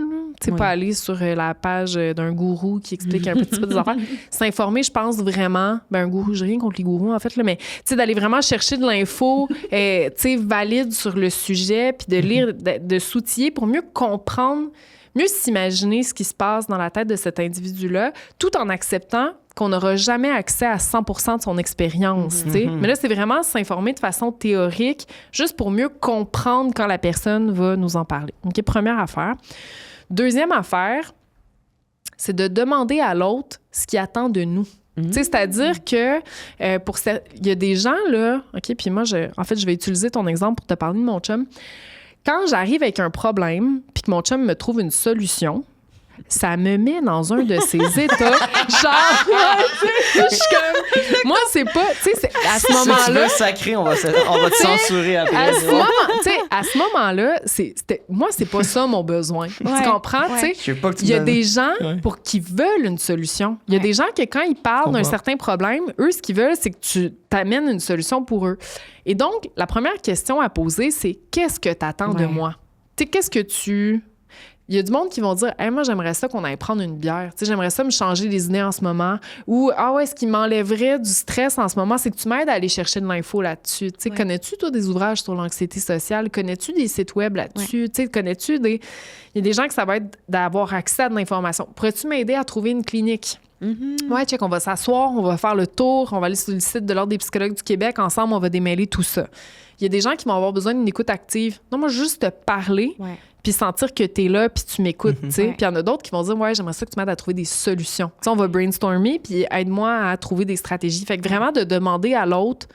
Speaker 3: pas aller sur la page d'un gourou qui explique un petit peu des affaires. S'informer, je pense vraiment, un gourou, j'ai rien contre les gourous, en fait, là, mais d'aller vraiment chercher de l'info valide sur le sujet, puis de lire, de s'outiller pour mieux comprendre, mieux s'imaginer ce qui se passe dans la tête de cet individu-là, tout en acceptant qu'on n'aura jamais accès à 100% de son expérience. Mais là, c'est vraiment s'informer de façon théorique, juste pour mieux comprendre quand la personne va nous en parler. OK, première affaire. Deuxième affaire, c'est de demander à l'autre ce qu'il attend de nous. C'est-à-dire que il y a des gens, là, OK, puis moi, je vais utiliser ton exemple pour te parler de mon chum. Quand j'arrive avec un problème, puis que mon chum me trouve une solution, ça me met dans un de ces états. Genre, je suis comme... Moi, c'est pas... Tu sais, à ce moment-là...
Speaker 2: Si tu veux sacrer, on va te censurer après.
Speaker 3: À ce moment-là, moi, c'est pas ça mon besoin. Tu comprends?
Speaker 2: Ouais.
Speaker 3: Il y a des gens pour qui veulent une solution. Il y a des gens que quand ils parlent d'un certain problème, eux, ce qu'ils veulent, c'est que tu t'amènes une solution pour eux. Et donc, la première question à poser, c'est qu'est-ce que tu attends de moi? Tu sais, qu'est-ce que tu... Il y a du monde qui vont dire hey, « moi, j'aimerais ça qu'on aille prendre une bière. Tu sais, j'aimerais ça me changer les idées en ce moment. » Ou « Ah ouais, ce qui m'enlèverait du stress en ce moment, c'est que tu m'aides à aller chercher de l'info là-dessus. Tu sais, connais-tu, toi, des ouvrages sur l'anxiété sociale? Connais-tu des sites web là-dessus? Tu sais, connais-tu des... » Il y a des gens que ça va être d'avoir accès à de l'information. Pourrais-tu m'aider à trouver une clinique? Ouais, check, on va s'asseoir, on va faire le tour, on va aller sur le site de l'Ordre des psychologues du Québec. Ensemble, on va démêler tout ça. Il y a des gens qui vont avoir besoin d'une écoute active. Non, moi, juste te parler, puis sentir que t'es là, puis tu m'écoutes, tu sais. Puis il y en a d'autres qui vont dire, ouais, j'aimerais ça que tu m'aides à trouver des solutions. Tu sais, on va brainstormer, puis aide-moi à trouver des stratégies. Fait que vraiment, de demander à l'autre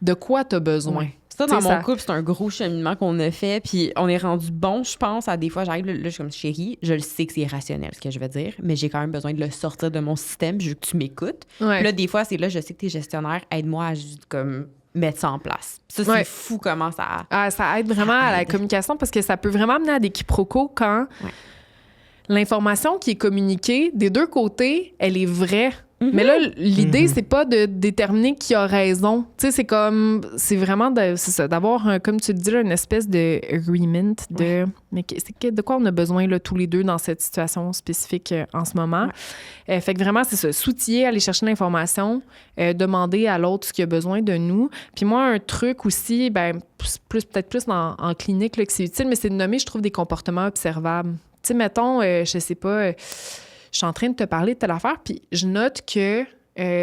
Speaker 3: de quoi t'as besoin.
Speaker 1: Ça, dans mon couple, c'est un gros cheminement qu'on a fait, puis on est rendu bon, je pense, à des fois, j'arrive, là, je suis comme chérie, je le sais que c'est irrationnel, ce que je vais dire, mais j'ai quand même besoin de le sortir de mon système, puis je veux que tu m'écoutes. Puis là, des fois, c'est là, je sais que t'es gestionnaire, aide-moi à juste, comme, mettre ça en place. Ça, c'est fou comment ça...
Speaker 3: ça aide vraiment à la communication, parce que ça peut vraiment amener à des quiproquos quand l'information qui est communiquée, des deux côtés, elle est vraie. Mais là, l'idée, c'est pas de déterminer qui a raison. Tu sais, c'est vraiment d'avoir, comme tu le dis, là, une espèce de agreement de... Mais de quoi on a besoin, là, tous les deux, dans cette situation spécifique en ce moment. Fait que vraiment, c'est ça. S'outiller, aller chercher l'information, demander à l'autre ce qu'il a besoin de nous. Puis moi, un truc aussi, peut-être plus en clinique, là, que c'est utile, mais c'est de nommer, je trouve, des comportements observables. Tu sais, mettons, je sais pas... je suis en train de te parler de telle affaire, puis je note que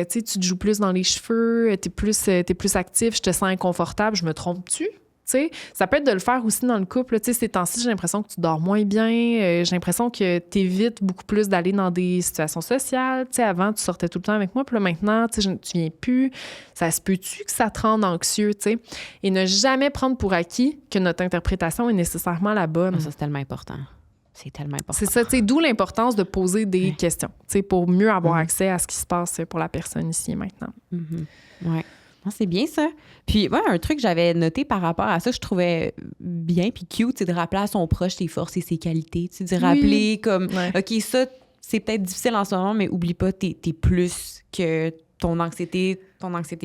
Speaker 3: tu te joues plus dans les cheveux, t'es plus actif, je te sens inconfortable, je me trompe-tu? T'sais, ça peut être de le faire aussi dans le couple. T'sais, ces temps-ci, j'ai l'impression que tu dors moins bien, j'ai l'impression que tu évites beaucoup plus d'aller dans des situations sociales. T'sais, avant, tu sortais tout le temps avec moi, puis là, maintenant, tu viens plus. Ça se peut-tu que ça te rende anxieux? T'sais? Et ne jamais prendre pour acquis que notre interprétation est nécessairement la bonne.
Speaker 1: Ça, c'est tellement important. C'est tellement important.
Speaker 3: C'est ça, tu sais, d'où l'importance de poser des questions, tu sais, pour mieux avoir accès à ce qui se passe pour la personne ici et maintenant.
Speaker 1: Ouais. Non, c'est bien ça. Puis, un truc que j'avais noté par rapport à ça, je trouvais bien puis cute, c'est de rappeler à son proche ses forces et ses qualités. Tu sais, de rappeler comme, OK, ça, c'est peut-être difficile en ce moment, mais oublie pas, t'es plus que ton anxiété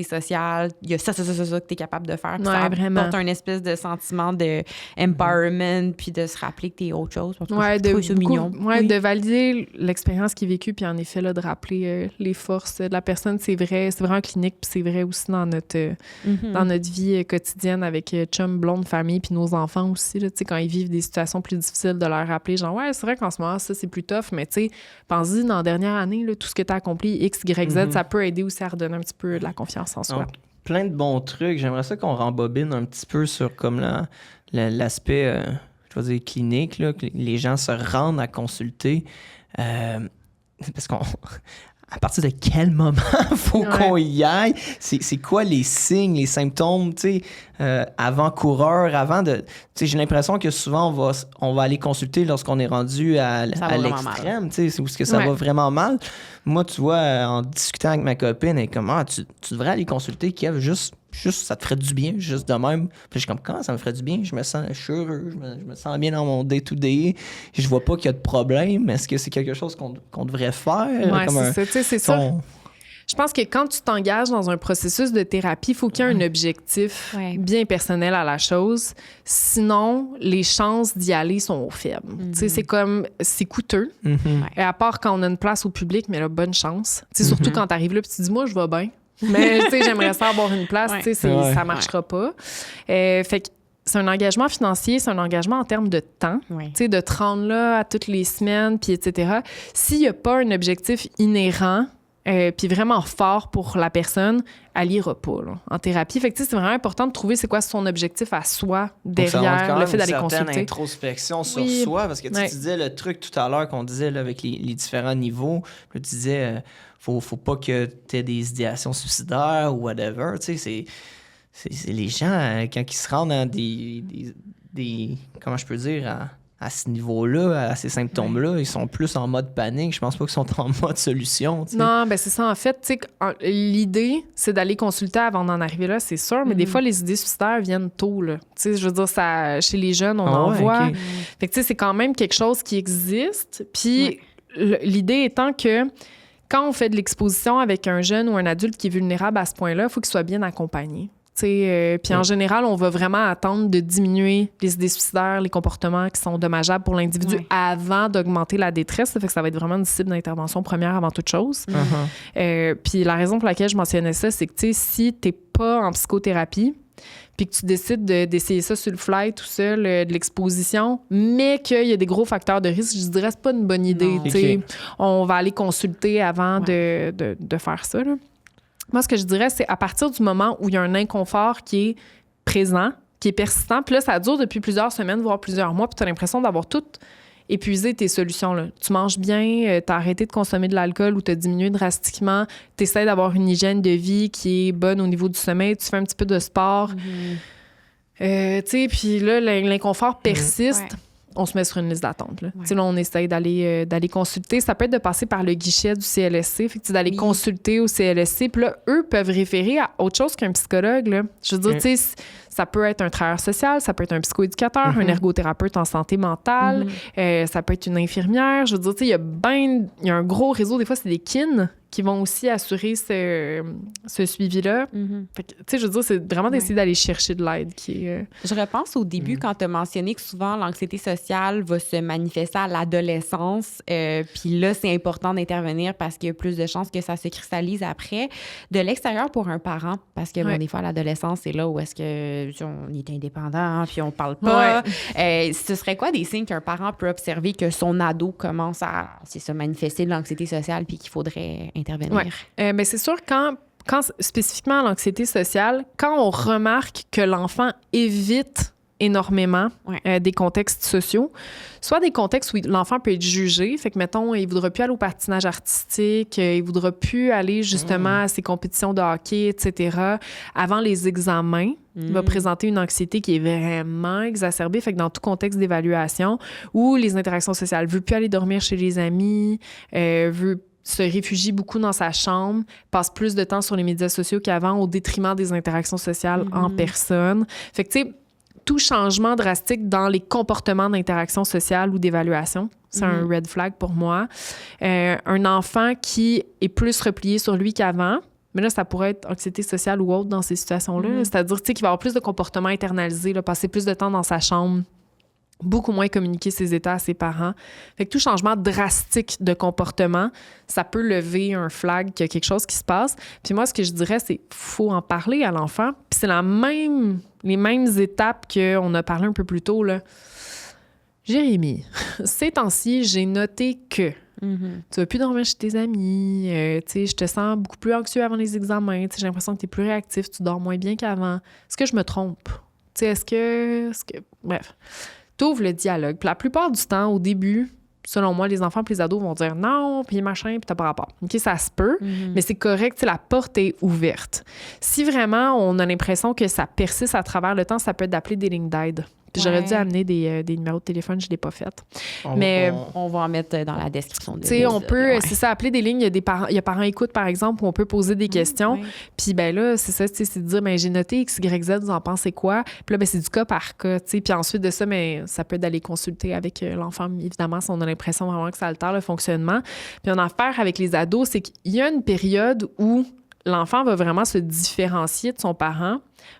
Speaker 1: sociale, il y a ça que tu es capable de faire. Puis ça apporte un espèce de sentiment de empowerment, puis de se rappeler que tu es autre chose.
Speaker 3: De valider l'expérience qui est vécue, puis en effet, là, de rappeler les forces de la personne, c'est vrai. C'est vraiment clinique, puis c'est vrai aussi dans notre vie quotidienne avec chum, blonde, famille, puis nos enfants aussi. Là, quand ils vivent des situations plus difficiles, de leur rappeler, genre, ouais, c'est vrai qu'en ce moment, ça, c'est plus tough, mais tu sais, pense-y, dans la dernière année, là, tout ce que tu as accompli, X, Y, Z, ça peut aider aussi à redonner un petit peu de la confiance en soi.
Speaker 2: Donc, plein de bons trucs. J'aimerais ça qu'on rembobine un petit peu sur comme l'aspect, je vais dire, clinique, là, que les gens se rendent à consulter. Parce qu'on... À partir de quel moment faut qu'on y aille? C'est quoi les signes, les symptômes, tu sais, avant-coureur, avant de... Tu sais, j'ai l'impression que souvent, on va aller consulter lorsqu'on est rendu à l'extrême, tu sais, c'est où est-ce que ça va vraiment mal. Moi, tu vois, en discutant avec ma copine, elle est comme, tu devrais aller consulter, Kev, juste ça te ferait du bien, juste de même. Puis je suis comme, comment ça me ferait du bien? Je suis heureux, je me sens bien dans mon day-to-day. Je vois pas qu'il y a de problème. Est-ce que c'est quelque chose qu'on devrait faire?
Speaker 3: Oui, c'est ça. Tu sais, c'est ça. Je pense que quand tu t'engages dans un processus de thérapie, il faut qu'il y ait un objectif bien personnel à la chose. Sinon, les chances d'y aller sont faibles. Tu sais, c'est coûteux. Et à part quand on a une place au public, mais là, bonne chance. Tu sais, surtout quand tu arrives là et tu te dis, moi, je vais bien. Mais tu sais, j'aimerais ça avoir une place, tu sais, ça marchera pas. Fait que c'est un engagement financier, c'est un engagement en termes de temps, tu sais, de te rendre là à toutes les semaines, puis etc. S'il n'y a pas un objectif inhérent, puis vraiment fort pour la personne, elle n'ira pas là, en thérapie. Fait que c'est vraiment important de trouver c'est quoi son objectif à soi derrière le fait d'aller consulter.
Speaker 2: Une certaine introspection sur soi, parce que tu disais le truc tout à l'heure qu'on disait là, avec les différents niveaux, tu disais faut pas que tu aies des idéations suicidaires ou whatever, tu sais, c'est les gens, quand ils se rendent à des comment je peux dire, à ce niveau-là, à ces symptômes-là, ils sont plus en mode panique. Je pense pas qu'ils sont en mode solution. T'sais.
Speaker 3: Non, ben c'est ça. En fait, l'idée, c'est d'aller consulter avant d'en arriver là, c'est sûr. Mais des fois, les idées suicidaires viennent tôt. Là. Je veux dire, ça, chez les jeunes, on en voit. Okay. Fait que c'est quand même quelque chose qui existe. Puis l'idée étant que quand on fait de l'exposition avec un jeune ou un adulte qui est vulnérable à ce point-là, il faut qu'il soit bien accompagné. Puis en général, on va vraiment attendre de diminuer les idées suicidaires, les comportements qui sont dommageables pour l'individu avant d'augmenter la détresse. Ça fait que ça va être vraiment une cible d'intervention première avant toute chose. Puis la raison pour laquelle je mentionnais ça, c'est que si t'es pas en psychothérapie, puis que tu décides d'essayer ça sur le fly tout seul, de l'exposition, mais qu'il y a des gros facteurs de risque, je dirais que c'est pas une bonne idée. On va aller consulter avant de faire ça, là. Moi, ce que je dirais, c'est à partir du moment où il y a un inconfort qui est présent, qui est persistant, puis là, ça dure depuis plusieurs semaines, voire plusieurs mois, puis tu as l'impression d'avoir tout épuisé tes solutions. Là. Tu manges bien, tu as arrêté de consommer de l'alcool ou tu as diminué drastiquement, tu essaies d'avoir une hygiène de vie qui est bonne au niveau du sommeil, tu fais un petit peu de sport. Puis là, l'inconfort persiste. On se met sur une liste d'attente. Là, là on essaye d'aller consulter. Ça peut être de passer par le guichet du CLSC, fait que d'aller consulter au CLSC. Puis là, eux peuvent référer à autre chose qu'un psychologue. Là. Je veux dire, ça peut être un travailleur social, ça peut être un psychoéducateur, un ergothérapeute en santé mentale, ça peut être une infirmière. Je veux dire, il y a un gros réseau. Des fois, c'est des kin qui vont aussi assurer ce suivi-là. Fait que, je veux dire, c'est vraiment d'essayer d'aller chercher de l'aide qui est...
Speaker 1: Je repense au début quand tu as mentionné que souvent l'anxiété sociale va se manifester à l'adolescence. Puis là, c'est important d'intervenir parce qu'il y a plus de chances que ça se cristallise après. De l'extérieur pour un parent, parce que bon, des fois, l'adolescence, c'est là où est-ce qu'on est indépendant puis on parle pas. Ce serait quoi des signes qu'un parent peut observer que son ado commence à se manifester de l'anxiété sociale puis qu'il faudrait intervenir?
Speaker 3: Ben c'est sûr, quand spécifiquement à l'anxiété sociale, quand on remarque que l'enfant évite énormément des contextes sociaux, soit des contextes où l'enfant peut être jugé, fait que, mettons, il voudra plus aller au patinage artistique, il voudra plus aller justement à ses compétitions de hockey, etc. Avant les examens, il va présenter une anxiété qui est vraiment exacerbée, fait que dans tout contexte d'évaluation, ou les interactions sociales, veut plus aller dormir chez les amis, veut se réfugie beaucoup dans sa chambre, passe plus de temps sur les médias sociaux qu'avant au détriment des interactions sociales en personne. Fait que, tu sais, tout changement drastique dans les comportements d'interaction sociale ou d'évaluation, c'est un red flag pour moi. Un enfant qui est plus replié sur lui qu'avant, mais là, ça pourrait être anxiété sociale ou autre dans ces situations-là. C'est-à-dire, tu sais, qu'il va avoir plus de comportements internalisés, là, passer plus de temps dans sa chambre, beaucoup moins communiquer ses états à ses parents. Fait que tout changement drastique de comportement, ça peut lever un flag qu'il y a quelque chose qui se passe. Puis moi, ce que je dirais, c'est qu'il faut en parler à l'enfant. Puis c'est les mêmes étapes qu'on a parlé un peu plus tôt, là. Jérémy, ces temps-ci, j'ai noté que tu vas plus dormir chez tes amis, je te sens beaucoup plus anxieux avant les examens, j'ai l'impression que tu es plus réactif, tu dors moins bien qu'avant. Est-ce que je me trompe? Est-ce que... Bref. T'ouvres le dialogue. Puis la plupart du temps, au début, selon moi, les enfants et les ados vont dire non, puis machin, puis t'as pas rapport. OK, ça se peut, mais c'est correct, la porte est ouverte. Si vraiment on a l'impression que ça persiste à travers le temps, ça peut être d'appeler des lignes d'aide. Puis j'aurais dû amener des numéros de téléphone, je ne l'ai pas fait.
Speaker 1: On va en mettre dans la description.
Speaker 3: Tu sais, on peut, c'est ça, appeler des lignes. Il y a Parents Écoute, par exemple, où on peut poser des questions. Puis ben là, c'est ça, c'est de dire, ben j'ai noté X, Y, Z, vous en pensez quoi? Puis là, ben c'est du cas par cas, tu sais. Puis ensuite de ça, ben, ça peut être d'aller consulter avec l'enfant, évidemment, si on a l'impression vraiment que ça altère le fonctionnement. Puis en affaire avec les ados, c'est qu'il y a une période où l'enfant va vraiment se différencier de son parent.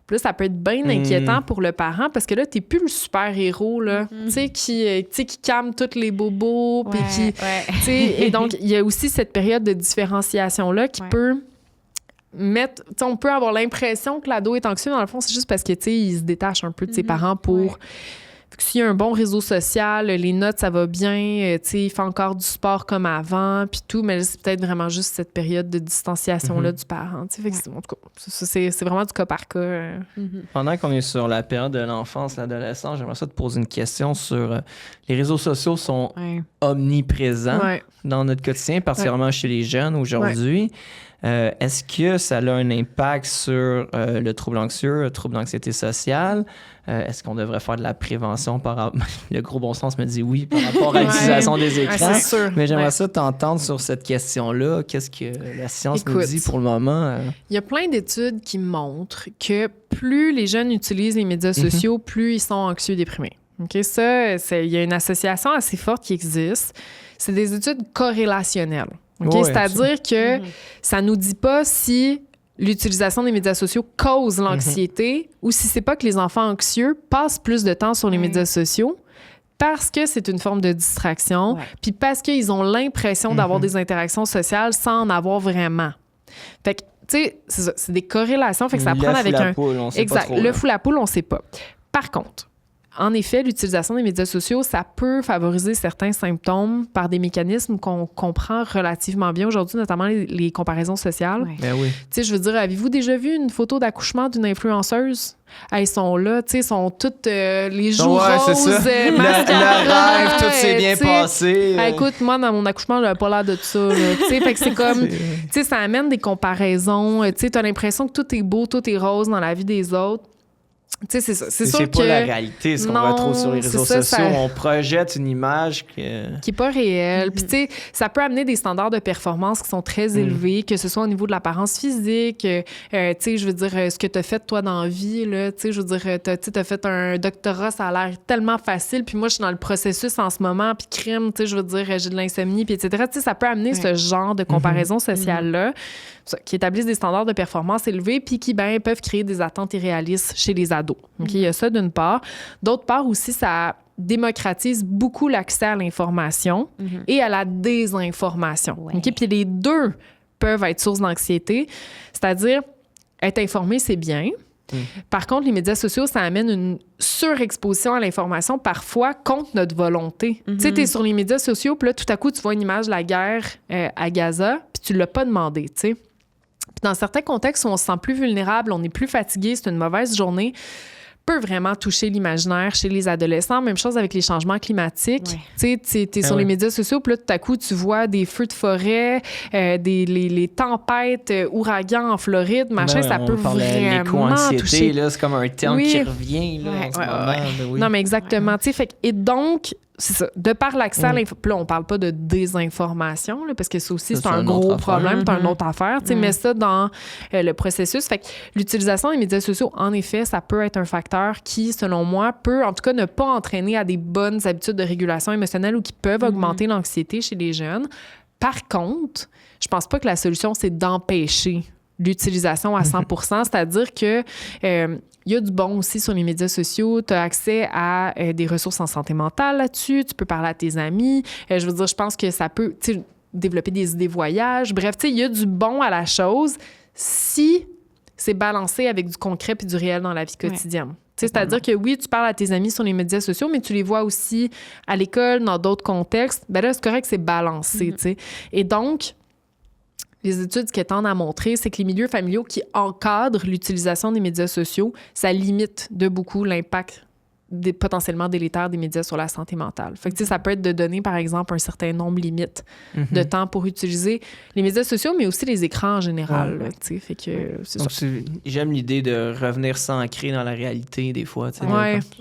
Speaker 3: Puis là, ça peut être bien inquiétant pour le parent parce que là, t'es plus le super-héros, là, tu sais, qui calme tous les bobos, puis tu sais, et donc, il y a aussi cette période de différenciation-là qui peut mettre... Tu sais, on peut avoir l'impression que l'ado est anxieux. Dans le fond, c'est juste parce que, tu sais, il se détache un peu de ses parents pour... S'il y a un bon réseau social, les notes, ça va bien, tu sais, il fait encore du sport comme avant, puis tout, mais là, c'est peut-être vraiment juste cette période de distanciation-là du parent. Tu sais, fait que en tout cas, c'est vraiment du cas par cas.
Speaker 2: Pendant qu'on est sur la période de l'enfance, l'adolescence, j'aimerais ça te poser une question sur... les réseaux sociaux sont omniprésents dans notre quotidien, particulièrement chez les jeunes aujourd'hui. Est-ce que ça a un impact sur le trouble anxieux, le trouble d'anxiété sociale? Est-ce qu'on devrait faire de la prévention le gros bon sens me dit oui par rapport à l'utilisation des écrans?
Speaker 3: C'est sûr.
Speaker 2: Mais j'aimerais ça t'entendre sur cette question-là. Qu'est-ce que la science nous dit pour le moment?
Speaker 3: Il y a plein d'études qui montrent que plus les jeunes utilisent les médias sociaux, plus ils sont anxieux et déprimés. OK? Ça, il y a une association assez forte qui existe. C'est des études corrélationnelles. Okay? C'est-à-dire que ça nous dit pas si l'utilisation des médias sociaux cause l'anxiété ou si c'est pas que les enfants anxieux passent plus de temps sur les médias sociaux parce que c'est une forme de distraction, puis parce qu'ils ont l'impression d'avoir des interactions sociales sans en avoir vraiment. Fait que, tu sais, c'est des corrélations, fait que ça prend avec un...
Speaker 2: Poule, on sait
Speaker 3: exact,
Speaker 2: pas trop,
Speaker 3: l'œuf ou la poule, on sait pas. Par contre, en effet, l'utilisation des médias sociaux, ça peut favoriser certains symptômes par des mécanismes qu'on comprend relativement bien aujourd'hui, notamment les comparaisons sociales.
Speaker 1: Ouais.
Speaker 2: Ben oui.
Speaker 3: Tu sais, je veux dire, avez-vous déjà vu une photo d'accouchement d'une influenceuse? Elles sont là, tu sais, sont toutes les joues roses, mascara.
Speaker 2: Le rêve, tout s'est bien passé.
Speaker 3: Écoute, moi, dans mon accouchement, j'avais pas l'air de ça. Tu sais, fait que c'est comme, tu sais, ça amène des comparaisons. Tu sais, t'as l'impression que tout est beau, tout est rose dans la vie des autres. Tu sais, c'est ça. C'est sûr que...
Speaker 2: C'est pas la réalité, ce qu'on
Speaker 3: Non,
Speaker 2: retrouve sur les réseaux
Speaker 3: c'est ça,
Speaker 2: sociaux.
Speaker 3: ça-
Speaker 2: On projette une image
Speaker 3: qui est pas réelle. Puis, tu sais, ça peut amener des standards de performance qui sont très élevés, que ce soit au niveau de l'apparence physique, tu sais, je veux dire, ce que t'as fait, toi, dans la vie, là, tu sais, je veux dire, t'as fait un doctorat, ça a l'air tellement facile, puis moi, je suis dans le processus en ce moment, puis crime, tu sais, je veux dire, j'ai de l'insomnie, puis etc. Tu sais, ça peut amener ce genre de comparaison sociale-là, qui établissent des standards de performance élevés, puis qui, ben, peuvent créer des attentes irréalistes chez les ados. OK? Il y a ça d'une part. D'autre part aussi, ça démocratise beaucoup l'accès à l'information et à la désinformation.
Speaker 1: Ouais.
Speaker 3: OK? Puis les deux peuvent être source d'anxiété. C'est-à-dire, être informé, c'est bien. Par contre, les médias sociaux, ça amène une surexposition à l'information, parfois contre notre volonté. Tu sais, t'es sur les médias sociaux, puis là, tout à coup, tu vois une image de la guerre à Gaza, puis tu l'as pas demandé, tu sais. Puis dans certains contextes où on se sent plus vulnérable, on est plus fatigué, c'est une mauvaise journée, peut vraiment toucher l'imaginaire chez les adolescents. Même chose avec les changements climatiques.
Speaker 1: Ouais.
Speaker 3: Tu sais, t'es sur les médias sociaux, puis là, tout à coup, tu vois des feux de forêt, les tempêtes, ouragans en Floride, machin, ça peut vraiment toucher.
Speaker 2: Là, c'est comme un terme qui revient là, en ce moment. Ben oui.
Speaker 3: Non, mais exactement. Tu sais, fait et donc, c'est ça. De par l'accès à l'information, là, on parle pas de désinformation, là, parce que ça aussi, c'est un gros problème, c'est une autre affaire. Tu sais, mets ça dans le processus. Fait que l'utilisation des médias sociaux, en effet, ça peut être un facteur qui, selon moi, peut, en tout cas, ne pas entraîner à des bonnes habitudes de régulation émotionnelle ou qui peuvent augmenter l'anxiété chez les jeunes. Par contre, je pense pas que la solution, c'est d'empêcher l'utilisation à 100 %. C'est-à-dire que il y a du bon aussi sur les médias sociaux. Tu as accès à des ressources en santé mentale là-dessus. Tu peux parler à tes amis. Je veux dire, je pense que ça peut développer des idées voyage. Bref, il y a du bon à la chose si c'est balancé avec du concret puis du réel dans la vie quotidienne. C'est-à-dire que oui, tu parles à tes amis sur les médias sociaux, mais tu les vois aussi à l'école, dans d'autres contextes. Ben là, c'est correct, c'est balancé. T'sais. Et donc, les études, ce qu'elles tendent à montrer, c'est que les milieux familiaux qui encadrent l'utilisation des médias sociaux, ça limite de beaucoup l'impact potentiellement délétère des médias sur la santé mentale. Fait que, ça peut être de donner, par exemple, un certain nombre limite de temps pour utiliser les médias sociaux, mais aussi les écrans en général. Là, fait que, c'est
Speaker 2: donc,
Speaker 3: ça.
Speaker 2: J'aime l'idée de revenir s'ancrer dans la réalité des fois.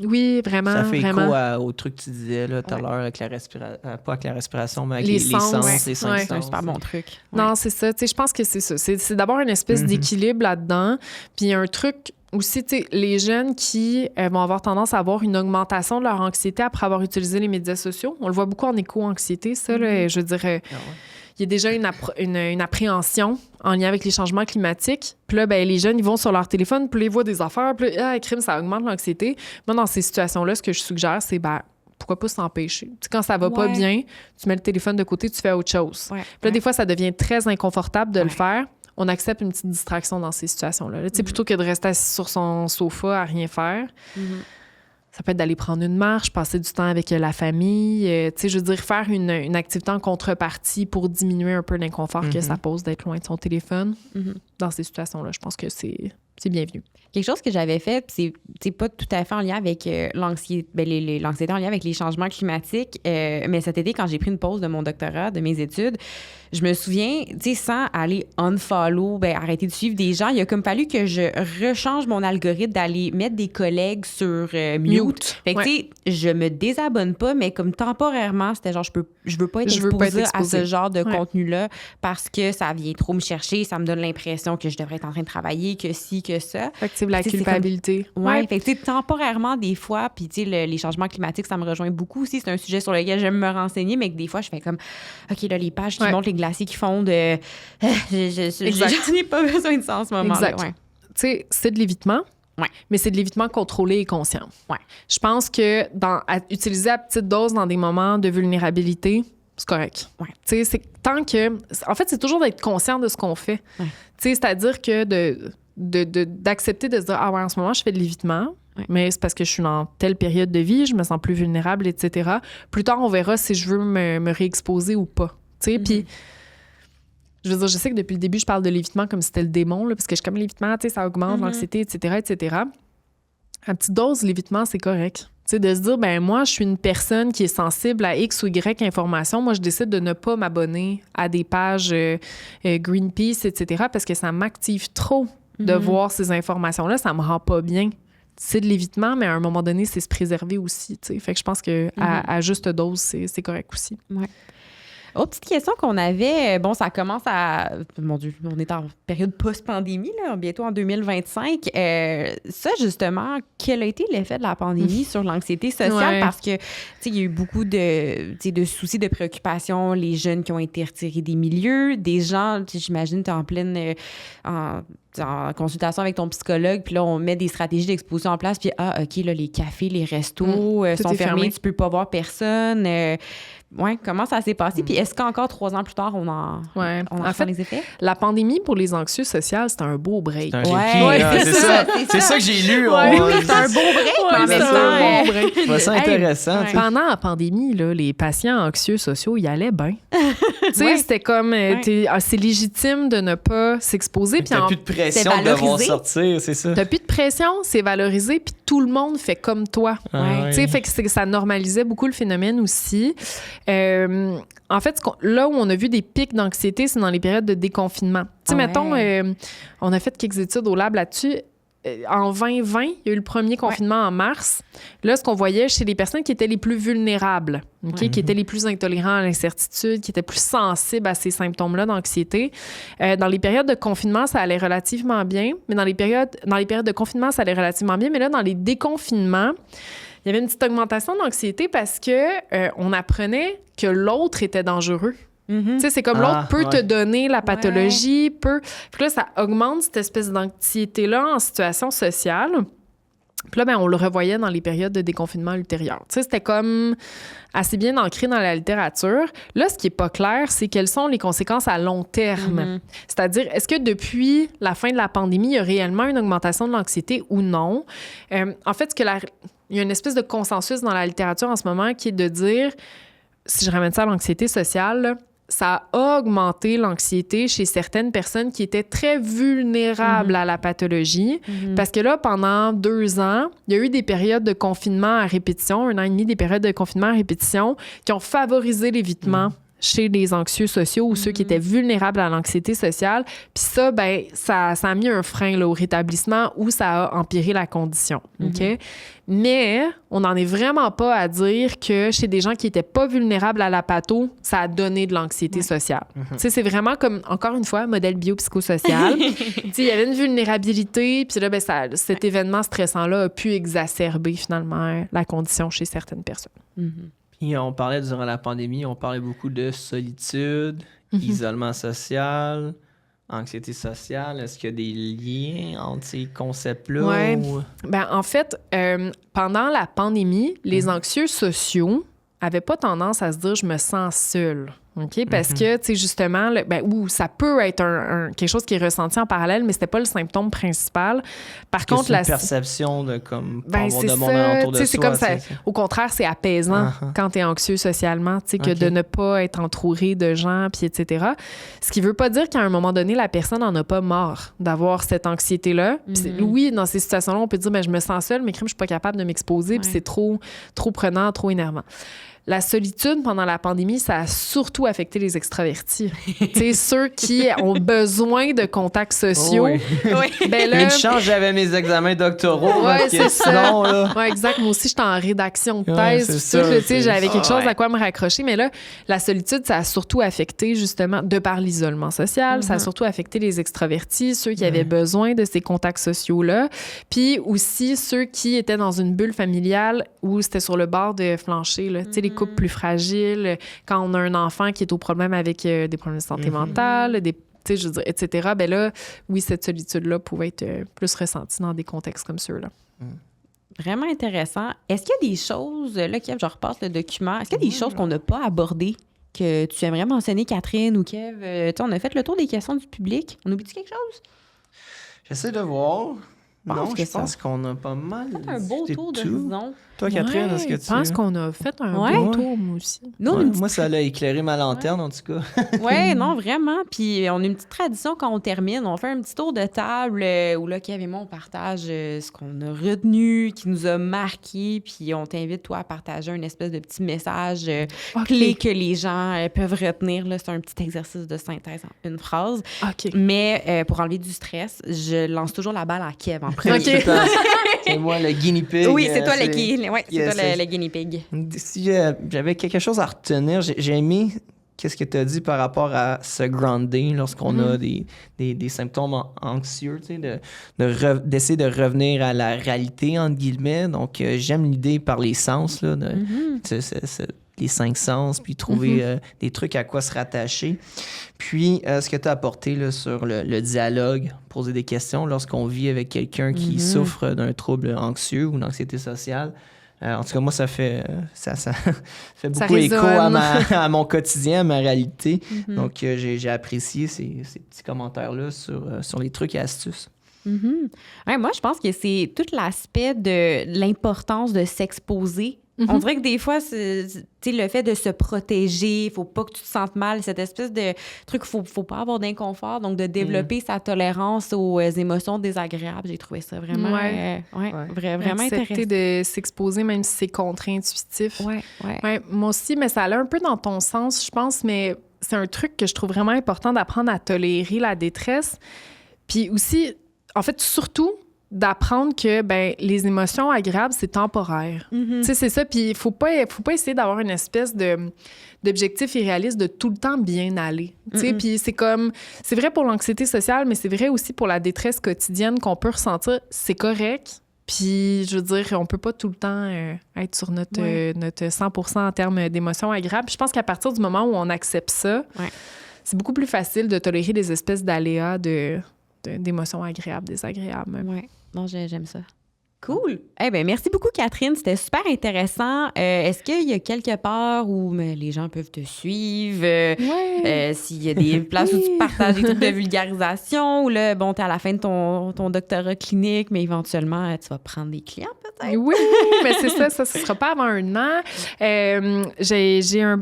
Speaker 3: Oui, vraiment.
Speaker 2: Ça fait
Speaker 3: vraiment.
Speaker 2: écho au truc que tu disais là, tout à l'heure, avec la respiration, pas avec la respiration, mais avec
Speaker 3: les
Speaker 2: sens, les cinq
Speaker 3: ouais.
Speaker 2: sens.
Speaker 1: C'est un super bon truc.
Speaker 3: Non, c'est ça. Je pense que c'est ça. C'est d'abord une espèce d'équilibre là-dedans. Puis un truc aussi, les jeunes qui vont avoir tendance à avoir une augmentation de leur anxiété après avoir utilisé les médias sociaux. On le voit beaucoup en éco-anxiété, ça. Là, je veux dire, il y a déjà une appréhension en lien avec les changements climatiques. Puis là, ben, les jeunes, ils vont sur leur téléphone, puis ils voient des affaires, puis crime, ça augmente l'anxiété. Moi, dans ces situations-là, ce que je suggère, c'est pourquoi pas s'empêcher? Quand ça va pas bien, tu mets le téléphone de côté, tu fais autre chose. Puis là, des fois, ça devient très inconfortable de le faire. On accepte une petite distraction dans ces situations-là. Plutôt que de rester assis sur son sofa à rien faire, ça peut être d'aller prendre une marche, passer du temps avec la famille. Je veux dire, faire une activité en contrepartie pour diminuer un peu l'inconfort que ça pose d'être loin de son téléphone. Dans ces situations-là, je pense que c'est bienvenu.
Speaker 1: Quelque chose que j'avais fait, c'est pas tout à fait en lien avec l'anxiété, l'anxiété en lien avec les changements climatiques, mais cet été, quand j'ai pris une pause de mon doctorat, de mes études, je me souviens, sans aller unfollow, arrêter de suivre des gens, il a comme fallu que je rechange mon algorithme d'aller mettre des collègues sur mute. Fait que, je me désabonne pas, mais comme temporairement, c'était genre, je veux pas être exposée à ce genre de contenu-là parce que ça vient trop me chercher, ça me donne l'impression que je devrais être en train de travailler, que si, que que ça.
Speaker 3: Fait que la
Speaker 1: Tu sais, c'est
Speaker 3: culpabilité.
Speaker 1: Ouais, fait que, tu sais, temporairement, des fois, puis tu sais, les changements climatiques, ça me rejoint beaucoup aussi. C'est un sujet sur lequel j'aime me renseigner, mais que des fois, je fais comme, OK, là, les pages qui montrent les glaciers qui fondent, j'en ai pas besoin de ça en ce moment-là.
Speaker 3: Exact.
Speaker 1: Ouais.
Speaker 3: Tu sais, c'est de l'évitement.
Speaker 1: Ouais.
Speaker 3: Mais c'est de l'évitement contrôlé et conscient.
Speaker 1: Ouais.
Speaker 3: Je pense que utiliser à petite dose dans des moments de vulnérabilité, c'est correct.
Speaker 1: Ouais.
Speaker 3: Tu sais, c'est tant que... En fait, c'est toujours d'être conscient de ce qu'on fait.
Speaker 1: Ouais.
Speaker 3: Tu sais, c'est-à-dire que d'accepter de se dire « Ah ouais, en ce moment, je fais de l'évitement.
Speaker 1: Ouais.
Speaker 3: Mais c'est parce que je suis dans telle période de vie, je me sens plus vulnérable, etc. » Plus tard, on verra si je veux me réexposer ou pas. Tu sais, puis... Je veux dire, je sais que depuis le début, je parle de l'évitement comme si c'était le démon, là, parce que je suis comme l'évitement, tu sais, ça augmente l'anxiété, etc., etc. À petite dose, l'évitement, c'est correct. Tu sais, de se dire, ben moi, je suis une personne qui est sensible à X ou Y information. Moi, je décide de ne pas m'abonner à des pages Greenpeace, etc., parce que ça m'active trop de voir ces informations-là. Ça me rend pas bien. C'est de l'évitement, mais à un moment donné, c'est se préserver aussi, tu sais. Fait que je pense que à juste dose, c'est correct aussi.
Speaker 1: Ouais. Autre petite question qu'on avait, bon, ça commence à... Mon Dieu, on est en période post-pandémie, là, bientôt en 2025. Ça, justement, quel a été l'effet de la pandémie sur l'anxiété sociale?
Speaker 3: Ouais.
Speaker 1: Parce que, tu sais, il y a eu beaucoup de soucis, de préoccupations, les jeunes qui ont été retirés des milieux, des gens, j'imagine, tu es en pleine... en consultation avec ton psychologue, puis là, on met des stratégies d'exposition en place, puis OK, là, les cafés, les restos sont fermés, tu peux pas voir personne. Ouais, comment ça s'est passé? Puis est-ce qu'encore 3 ans plus tard, on en ressent les effets?
Speaker 3: La pandémie, pour les anxieux sociaux, c'était un beau break.
Speaker 2: C'est ça que j'ai lu.
Speaker 1: C'est un beau break, mais en même temps...
Speaker 3: beau break.
Speaker 2: C'est intéressant.
Speaker 3: Pendant la pandémie, là, les patients anxieux sociaux, ils allaient bien. Tu sais, c'était comme... c'est légitime de ne pas s'exposer.
Speaker 2: T'as plus de pression de devoir sortir, c'est ça?
Speaker 3: T'as plus de pression, c'est valorisé, puis tout le monde fait comme toi. Tu sais, fait que ça normalisait beaucoup le phénomène aussi. En fait, là où on a vu des pics d'anxiété, c'est dans les périodes de déconfinement. Tu sais, mettons, on a fait quelques études au lab là-dessus. En 2020, il y a eu le premier confinement en mars. Là, ce qu'on voyait chez les personnes qui étaient les plus vulnérables, qui étaient les plus intolérants à l'incertitude, qui étaient plus sensibles à ces symptômes-là d'anxiété. Dans les périodes de confinement, ça allait relativement bien. Mais dans les périodes de confinement, ça allait relativement bien. Mais là, dans les déconfinements, il y avait une petite augmentation d'anxiété parce que on apprenait que l'autre était dangereux. Tu sais, c'est comme l'autre peut te donner la pathologie, peut... Puis là, ça augmente cette espèce d'anxiété-là en situation sociale. Puis là, ben, on le revoyait dans les périodes de déconfinement ultérieures. Tu sais, c'était comme assez bien ancré dans la littérature. Là, ce qui est pas clair, c'est quelles sont les conséquences à long terme. C'est-à-dire, est-ce que depuis la fin de la pandémie, il y a réellement une augmentation de l'anxiété ou non? En fait, il y a une espèce de consensus dans la littérature en ce moment qui est de dire, si je ramène ça à l'anxiété sociale, là, ça a augmenté l'anxiété chez certaines personnes qui étaient très vulnérables à la pathologie. Parce que là, pendant 2 ans, il y a eu des périodes de confinement à répétition, 1 an et demi, des périodes de confinement à répétition qui ont favorisé l'évitement chez les anxieux sociaux ou ceux qui étaient vulnérables à l'anxiété sociale. Puis ça, ben, ça a mis un frein là, au rétablissement ou ça a empiré la condition. OK? Mais on n'en est vraiment pas à dire que chez des gens qui n'étaient pas vulnérables à la patho, ça a donné de l'anxiété sociale. Tu sais, c'est vraiment comme, encore une fois, modèle biopsychosocial. Tu sais, il y avait une vulnérabilité, puis là, ben, cet événement stressant-là a pu exacerber finalement la condition chez certaines personnes.
Speaker 2: Puis on parlait durant la pandémie, on parlait beaucoup de solitude, isolement social, anxiété sociale. Est-ce qu'il y a des liens entre ces concepts-là?
Speaker 3: Ouais.
Speaker 2: Ou...
Speaker 3: Ben, en fait, pendant la pandémie, les anxieux sociaux n'avaient pas tendance à se dire « je me sens seul ». OK? Parce que, tu sais, justement, ça peut être quelque chose qui est ressenti en parallèle, mais c'était pas le symptôme principal. Par contre,
Speaker 2: c'est une perception de comme pas avoir de monde
Speaker 3: ça.
Speaker 2: alentour de soi.
Speaker 3: C'est comme ça. Au contraire, c'est apaisant quand tu es anxieux socialement, tu sais, que de ne pas être entouré de gens, puis etc. Ce qui veut pas dire qu'à un moment donné, la personne n'en a pas marre d'avoir cette anxiété-là. Oui, dans ces situations-là, on peut dire, je me sens seule, mais crime, je suis pas capable de m'exposer, puis c'est trop prenant, trop énervant. la solitude pendant la pandémie, ça a surtout affecté les extravertis. Tu sais, ceux qui ont besoin de contacts sociaux.
Speaker 2: Oui.
Speaker 1: Oui.
Speaker 3: Ben là,
Speaker 2: Une chance, j'avais mes examens doctoraux.
Speaker 3: Ouais,
Speaker 2: parce que
Speaker 3: c'est ça.
Speaker 2: sinon, là...
Speaker 3: ouais, exact. Moi aussi, j'étais en rédaction de
Speaker 2: Ouais,
Speaker 3: thèse.
Speaker 2: c'est
Speaker 3: tout
Speaker 2: ça,
Speaker 3: là, tu sais,
Speaker 2: c'est-
Speaker 3: j'avais quelque chose
Speaker 1: ouais.
Speaker 3: à quoi me raccrocher. Mais là, la solitude, ça a surtout affecté, justement, de par l'isolement social, ça a surtout affecté les extravertis, ceux qui avaient besoin de ces contacts sociaux-là. Puis aussi ceux qui étaient dans une bulle familiale où c'était sur le bord de flancher. Là. Tu sais, les couples plus fragiles, quand on a un enfant qui est au problème avec des problèmes de santé mentale, des tu sais, je veux dire, etc. Ben là, oui, cette solitude-là pouvait être plus ressentie dans des contextes comme ceux-là.
Speaker 1: Vraiment intéressant. Est-ce qu'il y a des choses, là, Kev, je repasse le document, est-ce qu'il y a des choses qu'on n'a pas abordées que tu aimerais mentionner, Catherine ou Kev? Tu sais, on a fait le tour des questions du public. On oublie-tu quelque chose?
Speaker 2: J'essaie de voir.
Speaker 1: Pense
Speaker 2: Non,
Speaker 1: que
Speaker 2: je pense qu'on a pas mal
Speaker 1: Un beau
Speaker 2: discuté
Speaker 1: tour
Speaker 2: de tout.
Speaker 1: d'horizon.
Speaker 2: Toi, Catherine,
Speaker 3: Ouais,
Speaker 2: est-ce que tu...
Speaker 3: Je pense qu'on a fait un
Speaker 1: Ouais.
Speaker 3: bon tour, moi aussi.
Speaker 1: Nous, on a
Speaker 2: Ouais,
Speaker 1: une petite...
Speaker 2: moi, ça a éclairé ma lanterne, en tout cas.
Speaker 1: Ouais, non, vraiment. Puis on a une petite tradition quand on termine. On fait un petit tour de table où là, Kev et moi, on partage ce qu'on a retenu, qui nous a marqué. Puis on t'invite, toi, à partager une espèce de petit message clé que les gens peuvent retenir. Là. C'est un petit exercice de synthèse en une phrase.
Speaker 3: OK.
Speaker 1: Mais pour enlever du stress, je lance toujours la balle à Kev en premier.
Speaker 3: OK.
Speaker 2: C'est moi, le guinea pig.
Speaker 1: Oui, c'est toi,
Speaker 2: c'est-
Speaker 1: le,
Speaker 2: c'est-
Speaker 1: le guinea pig.
Speaker 2: Si j'avais quelque chose à retenir, j'ai aimé qu'est-ce que tu as dit par rapport à se grounder lorsqu'on a des symptômes anxieux, tu sais, d'essayer de revenir à la réalité, entre guillemets. Donc, j'aime l'idée par les sens, là, les 5 sens, puis trouver des trucs à quoi se rattacher. Puis, ce que tu as apporté là, sur le dialogue, poser des questions lorsqu'on vit avec quelqu'un qui souffre d'un trouble anxieux ou d'anxiété sociale. En tout cas, moi, ça fait fait beaucoup écho
Speaker 3: résonne.
Speaker 2: à mon quotidien, à ma réalité. Donc, j'ai apprécié ces petits commentaires-là sur les trucs et astuces.
Speaker 1: Ouais, moi, je pense que c'est tout l'aspect de l'importance de s'exposer. On dirait que des fois, tu sais, le fait de se protéger, il faut pas que tu te sentes mal, cette espèce de truc, faut pas avoir d'inconfort, donc de développer sa tolérance aux émotions désagréables. J'ai trouvé ça vraiment, vraiment
Speaker 3: Accepter
Speaker 1: intéressant.
Speaker 3: de s'exposer, même si c'est contre-intuitif.
Speaker 1: Ouais.
Speaker 3: Ouais, moi aussi, mais ça allait un peu dans ton sens, je pense, mais c'est un truc que je trouve vraiment important d'apprendre à tolérer la détresse. Puis aussi, en fait, surtout, d'apprendre que ben, les émotions agréables, c'est temporaire. Tu sais, c'est ça. Puis il faut pas essayer d'avoir une espèce d'objectif irréaliste de tout le temps bien aller. Tu sais, puis c'est vrai pour l'anxiété sociale, mais c'est vrai aussi pour la détresse quotidienne qu'on peut ressentir. C'est correct. Puis, je veux dire, on peut pas tout le temps être sur notre 100% en termes d'émotions agréables. Puis je pense qu'à partir du moment où on accepte ça, c'est beaucoup plus facile de tolérer des espèces d'aléas d'émotions agréables, désagréables.
Speaker 1: Ouais. Non, j'aime ça. Cool. Eh bien, merci beaucoup, Catherine. C'était super intéressant. Est-ce qu'il y a quelque part où les gens peuvent te suivre? S'il y a des places où tu partages des trucs de vulgarisation ou là, bon, t'es à la fin de ton doctorat clinique, mais éventuellement, tu vas prendre des clients, peut-être?
Speaker 3: Oui, mais c'est ça ne sera pas avant un an.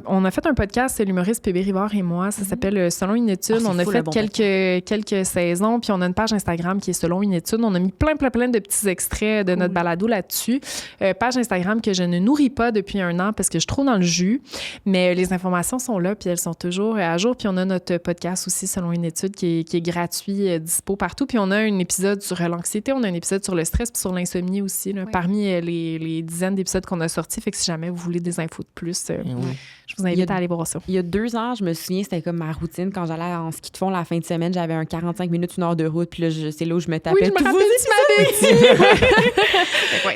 Speaker 3: On a fait un podcast, l'humoriste Pébé Rivard et moi. Ça s'appelle Selon une étude.
Speaker 1: Oh,
Speaker 3: on a
Speaker 1: fou,
Speaker 3: fait quelques saisons, puis on a une page Instagram qui est Selon une étude. On a mis plein de petits extraits de notre balado là-dessus. Page Instagram que je ne nourris pas depuis un an parce que je suis trop dans le jus. Mais les informations sont là, puis elles sont toujours à jour. Puis on a notre podcast aussi, Selon une étude, qui est gratuit, dispo partout. Puis on a un épisode sur l'anxiété, on a un épisode sur le stress, puis sur l'insomnie aussi, là, parmi les dizaines d'épisodes qu'on a sortis. Fait que si jamais vous voulez des infos de plus, je vous invite à aller voir ça.
Speaker 1: Il y a 2 ans, je me souviens, c'était comme ma routine. Quand j'allais en ski de fond la fin de semaine, j'avais un 45 minutes, 1 heure de route. Puis là, c'est là où je me tapais.
Speaker 3: Oui, je me rappelle, tu m'avais dit.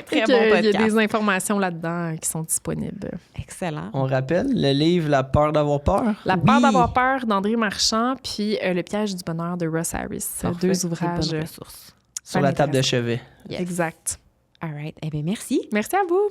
Speaker 1: Très bon podcast.
Speaker 3: Il y a des informations là-dedans qui sont disponibles.
Speaker 1: Excellent.
Speaker 2: On rappelle le livre La peur d'avoir peur.
Speaker 3: La peur d'avoir peur d'André Marchand, puis Le piège du bonheur de Russ Harris.
Speaker 1: Parfait.
Speaker 3: 2 ouvrages.
Speaker 1: Des bonnes ressources.
Speaker 2: Sur la table de chevet.
Speaker 1: Yes.
Speaker 3: Exact.
Speaker 1: All right. Eh bien, merci.
Speaker 3: Merci à vous.